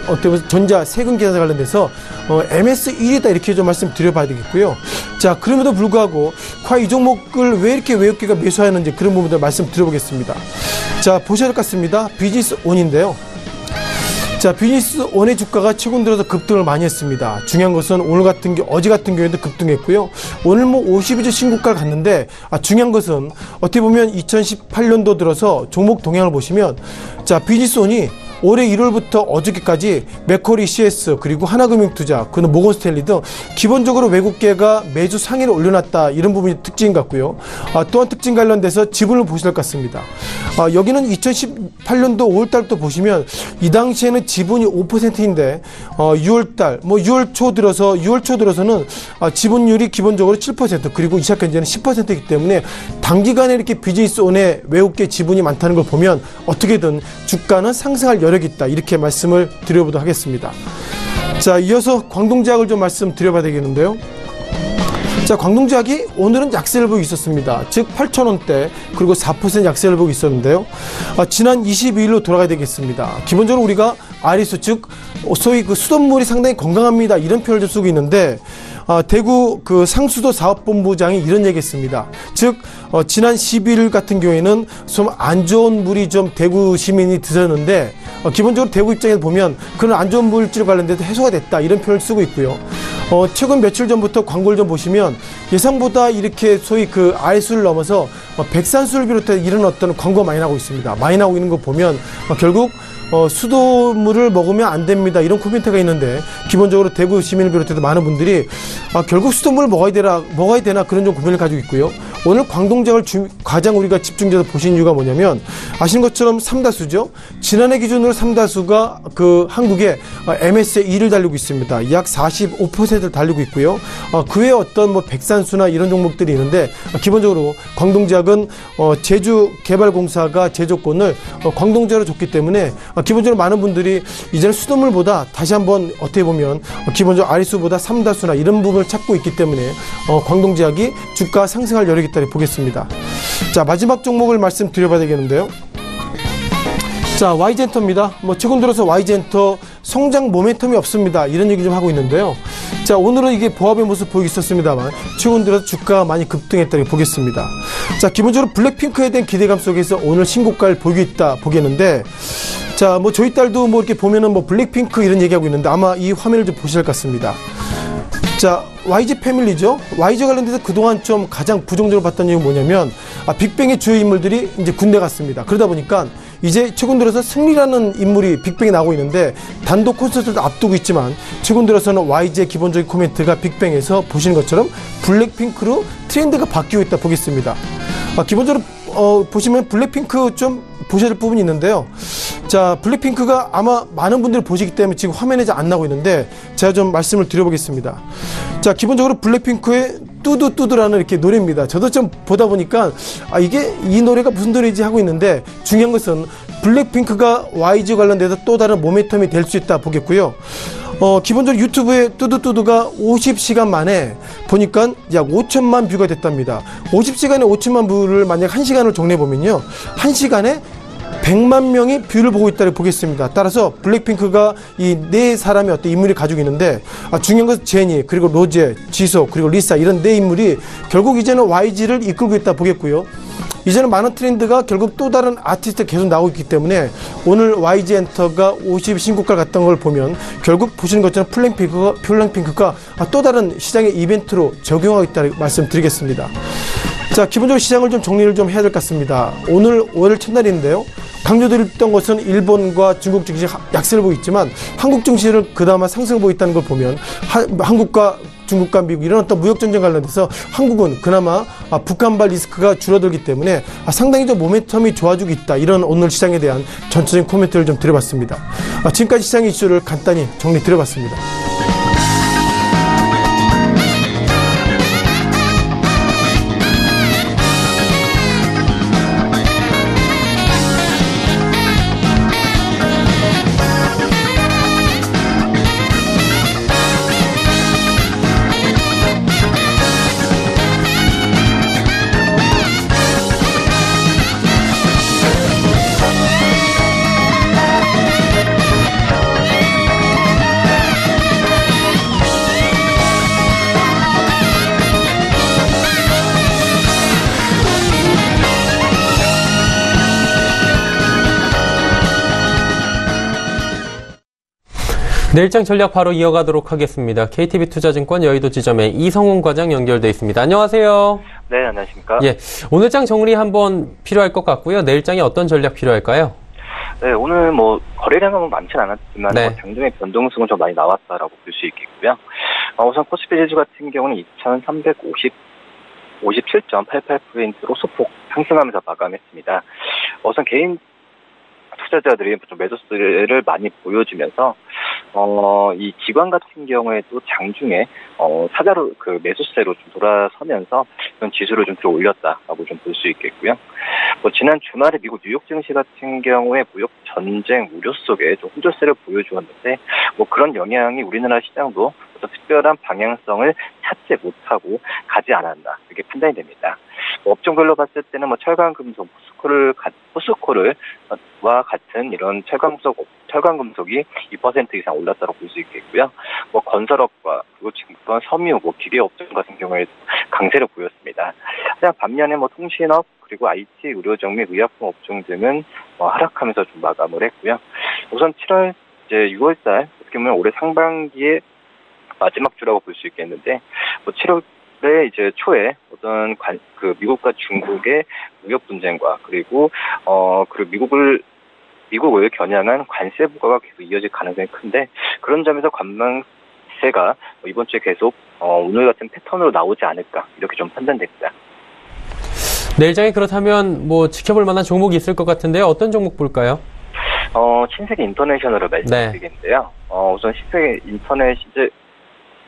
어떻게 보면 전자 세금 계산에 관련돼서 MS 1위다 이렇게 좀 말씀드려봐야 되겠고요. 자, 그럼에도 불구하고 과연 이 종목을 왜 이렇게 외국계가 매수하는지 그런 부분들 말씀드려보겠습니다. 자, 보셔야 될 것 같습니다. 비즈니스온인데요. 자, 비즈니스온의 주가가 최근 들어서 급등을 많이 했습니다. 중요한 것은 어제 같은 경우에도 급등했고요. 오늘 뭐 52주 신고가를 갔는데 중요한 것은 어떻게 보면 2018년도 들어서 종목 동향을 보시면 자, 비즈니스온이 올해 1월부터 어저께까지 맥쿼리 CS 그리고 하나금융투자 그는 모건스탠리 등 기본적으로 외국계가 매주 상위를 올려놨다 이런 부분이 특징인 것 같고요. 또한 특징 관련돼서 지분을 보실 것 같습니다. 여기는 2018년도 5월달부터 보시면 이 당시에는 지분이 5%인데 6월달 6월 초 들어서는 지분율이 기본적으로 7% 그리고 이 시각 현재는 10%이기 때문에 단기간에 이렇게 비즈니스온의 외국계 지분이 많다는 걸 보면 어떻게든 주가는 상승할 여력이 있다 이렇게 말씀을 드려보도록 하겠습니다. 자, 이어서 광동제약을 좀 말씀드려봐야 되겠는데요. 자, 광동제약이 오늘은 약세를 보이고 있었습니다. 즉 8,000원대 그리고 4% 약세를 보이고 있었는데요. 지난 22일로 돌아가야 되겠습니다. 기본적으로 우리가 아리수 즉 소위 그 수돗물이 상당히 건강합니다 이런 표현을 좀 쓰고 있는데 대구 그 상수도 사업본부장이 이런 얘기했습니다. 즉 지난 12일 같은 경우에는 좀 안 좋은 물이 좀 대구 시민이 드셨는데 기본적으로 대구 입장에서 보면 그런 안 좋은 물질 관련돼서 해소가 됐다 이런 표현을 쓰고 있고요. 최근 며칠 전부터 광고를 좀 보시면 예상보다 이렇게 소위 그 알수를 넘어서 백산수를 비롯해 이런 어떤 광고가 많이 나오고 있습니다. 많이 나오고 있는 거 보면 결국 수돗물을 먹으면 안 됩니다. 이런 코멘트가 있는데 기본적으로 대구 시민을 비롯해서 많은 분들이 결국 수돗물을 먹어야 되나 그런 좀 고민을 가지고 있고요. 오늘 광동작을 가장 우리가 집중해서 보신 이유가 뭐냐면 아시는 것처럼 삼다수죠. 지난해 기준으로 삼다수가 그 한국의 MSCI 2를 달리고 있습니다. 약 45%를 달리고 있고요. 그 외에 어떤 뭐 백산수나 이런 종목들이 있는데 기본적으로 광동작은 제주개발공사가 제조권을 광동작으로 줬기 때문에 기본적으로 많은 분들이 이제는 수돗물보다 다시 한번 어떻게 보면 기본적으로 아리수보다 삼다수나 이런 부분을 찾고 있기 때문에 광동제약이 주가 상승할 여력이 있다고 보겠습니다. 자, 마지막 종목을 말씀드려봐야 되겠는데요. 자, Y젠터입니다. 최근 들어서 Y젠터 성장 모멘텀이 없습니다. 이런 얘기 좀 하고 있는데요. 자, 오늘은 이게 보합의 모습 보이기 있었습니다만 최근 들어서 주가가 많이 급등했다고 보겠습니다. 자, 기본적으로 블랙핑크에 대한 기대감 속에서 오늘 신고가를 보이고 있다 보겠는데 자, 저희 딸도 이렇게 보면은 블랙핑크 이런 얘기하고 있는데 아마 이 화면을 좀 보실 것 같습니다. 자, YG 패밀리죠. YG 관련돼서 그동안 좀 가장 부정적으로 봤던 이유는 뭐냐면 빅뱅의 주요 인물들이 이제 군대 갔습니다. 그러다 보니까 이제 최근 들어서 승리라는 인물이 빅뱅에 나오고 있는데 단독 콘서트를 앞두고 있지만 최근 들어서는 YG의 기본적인 코멘트가 빅뱅에서 보시는 것처럼 블랙핑크로 트렌드가 바뀌고 있다 보겠습니다. 기본적으로 보시면 블랙핑크 좀 보셔야 될 부분이 있는데요. 자, 블랙핑크가 아마 많은 분들이 보시기 때문에 지금 화면에 안 나오고 있는데 제가 좀 말씀을 드려보겠습니다. 자, 기본적으로 블랙핑크의 뚜두뚜두라는 이렇게 노래입니다. 저도 좀 보다 보니까 이게 이 노래가 무슨 노래인지 하고 있는데 중요한 것은 블랙핑크가 YG 관련돼서 또 다른 모멘텀이 될 수 있다 보겠고요. 기본적으로 유튜브에 뚜두뚜두가 50시간 만에 보니까 약 5천만 뷰가 됐답니다. 50시간에 5천만 뷰를 만약 1시간을 정리해보면요. 1시간에 100만 명이 뷰를 보고 있다고 보겠습니다. 따라서 블랙핑크가 이 네 사람의 어떤 인물이 가지고 있는데 중요한 것은 제니, 그리고 로제, 지소, 그리고 리사 이런 네 인물이 결국 이제는 YG를 이끌고 있다 보겠고요. 이제는 많은 트렌드가 결국 또 다른 아티스트가 계속 나오고 있기 때문에 오늘 YG 엔터가 50 신고가를 갔던 걸 보면 결국 보시는 것처럼 플랭핑크가 또 다른 시장의 이벤트로 적용하고 있다고 말씀드리겠습니다. 자, 기본적으로 시장을 좀 정리를 좀 해야 될 것 같습니다. 오늘 5월 첫날인데요. 강조드렸던 것은 일본과 중국 증시 약세를 보고 있지만 한국 증시를 그나마 상승을 보고 있다는 걸 보면 한국과 중국과 미국 이런 어떤 무역전쟁 관련돼서 한국은 그나마 북한발 리스크가 줄어들기 때문에 상당히 좀 모멘텀이 좋아지고 있다. 이런 오늘 시장에 대한 전체적인 코멘트를 좀 드려봤습니다. 지금까지 시장 이슈를 간단히 정리 드려봤습니다. 내일장 전략 바로 이어가도록 하겠습니다. KTB투자증권 여의도 지점의 이성훈 과장 연결돼 있습니다. 안녕하세요. 네, 안녕하십니까. 예, 오늘장 정리 한번 필요할 것 같고요. 내일장에 어떤 전략 필요할까요? 네, 오늘 거래량은 많지는 않았지만 네. 장중에 변동성은 좀 많이 나왔다라고 볼 수 있겠고요. 우선 코스피 지수 같은 경우는 2,357.88%로 소폭 상승하면서 마감했습니다. 우선 개인 투자자들이 좀 매도세를 많이 보여주면서 이 기관 같은 경우에도 장중에 사자로 그 매수세로 좀 돌아서면서 이런 지수를 좀 들어올렸다라고 좀 볼 수 있겠고요. 지난 주말에 미국 뉴욕 증시 같은 경우에 무역 전쟁 우려 속에 좀 호조세를 보여주었는데 그런 영향이 우리나라 시장도 어떤 특별한 방향성을 찾지 못하고 가지 않았나 이렇게 판단이 됩니다. 업종별로 봤을 때는 철강금속, 포스코와 같은 이런 철강금속이 2% 이상 올랐다고 볼 수 있겠고요. 건설업과 그리고 지금 섬유, 기계업종 같은 경우에 강세를 보였습니다. 하지만 반면에 통신업 그리고 IT, 의료종 및 의약품 업종 등은 하락하면서 좀 마감을 했고요. 우선 6월달 어떻게 보면 올해 상반기에 마지막 주라고 볼 수 있겠는데, 7월에 이제 초에 어떤 미국과 중국의 무역 분쟁과 그리고 미국을 겨냥한 관세 부과가 계속 이어질 가능성이 큰데, 그런 점에서 관망세가 이번 주에 계속 오늘 같은 패턴으로 나오지 않을까 이렇게 좀 판단됩니다. 내일장에 그렇다면 지켜볼 만한 종목이 있을 것 같은데요. 어떤 종목 볼까요? 신세계 인터내셔널을 말씀드리겠는데요. 우선 신세계 인터넷 이제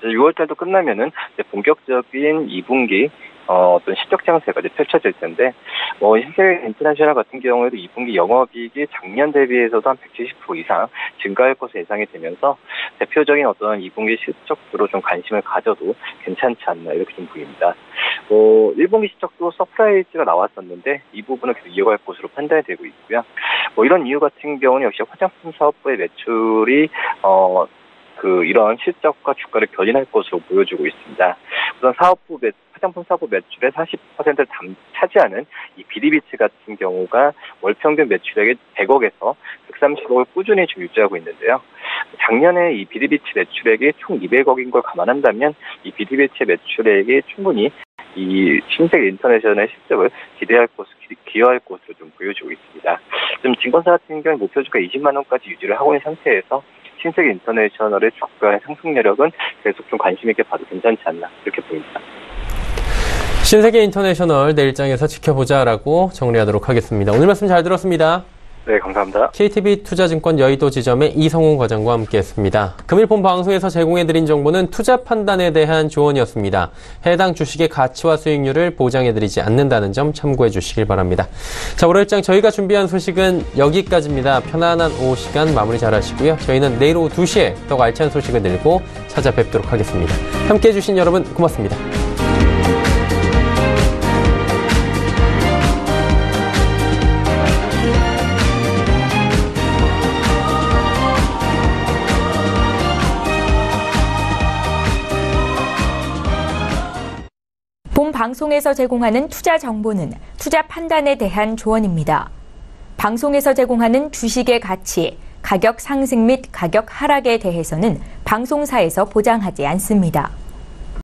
6월달도 끝나면은 이제 본격적인 2분기 어떤 실적 장세가 이제 펼쳐질 텐데, 신세계 인터내셔널 같은 경우에도 2분기 영업이익이 작년 대비해서도 한 170% 이상 증가할 것으로 예상이 되면서 대표적인 어떤 2분기 실적으로 좀 관심을 가져도 괜찮지 않나 이렇게 좀 보입니다. 1분기 실적도 서프라이즈가 나왔었는데 이 부분은 계속 이어갈 것으로 판단이 되고 있고요. 이런 이유 같은 경우는 역시 화장품 사업부의 매출이 이런 실적과 주가를 견인할 것으로 보여주고 있습니다. 우선 화장품 사업부 매출의 40%를 차지하는 이 비리비치 같은 경우가 월 평균 매출액이 100억에서 130억을 꾸준히 좀 유지하고 있는데요. 작년에 이 비리비치 매출액이 총 200억인 걸 감안한다면 이 비리비치 매출액이 충분히 이 신세계 인터내셔널의 실적을 기여할 것으로 좀 보여주고 있습니다. 지금 증권사 같은 경우는 목표주가 20만 원까지 유지를 하고 있는 상태에서 신세계 인터내셔널의 주가의 상승력은 계속 좀 관심 있게 봐도 괜찮지 않나 이렇게 보입니다. 신세계 인터내셔널 내일장에서 지켜보자라고 정리하도록 하겠습니다. 오늘 말씀 잘 들었습니다. 네, 감사합니다. KTB 투자증권 여의도 지점의 이성훈 과장과 함께했습니다. 금일 본 방송에서 제공해드린 정보는 투자 판단에 대한 조언이었습니다. 해당 주식의 가치와 수익률을 보장해드리지 않는다는 점 참고해 주시길 바랍니다. 자, 월요일장 저희가 준비한 소식은 여기까지입니다. 편안한 오후 시간 마무리 잘 하시고요. 저희는 내일 오후 2시에 더 알찬 소식을 들고 찾아뵙도록 하겠습니다. 함께해 주신 여러분 고맙습니다. 본 방송에서 제공하는 투자 정보는 투자 판단에 대한 조언입니다. 방송에서 제공하는 주식의 가치, 가격 상승 및 가격 하락에 대해서는 방송사에서 보장하지 않습니다.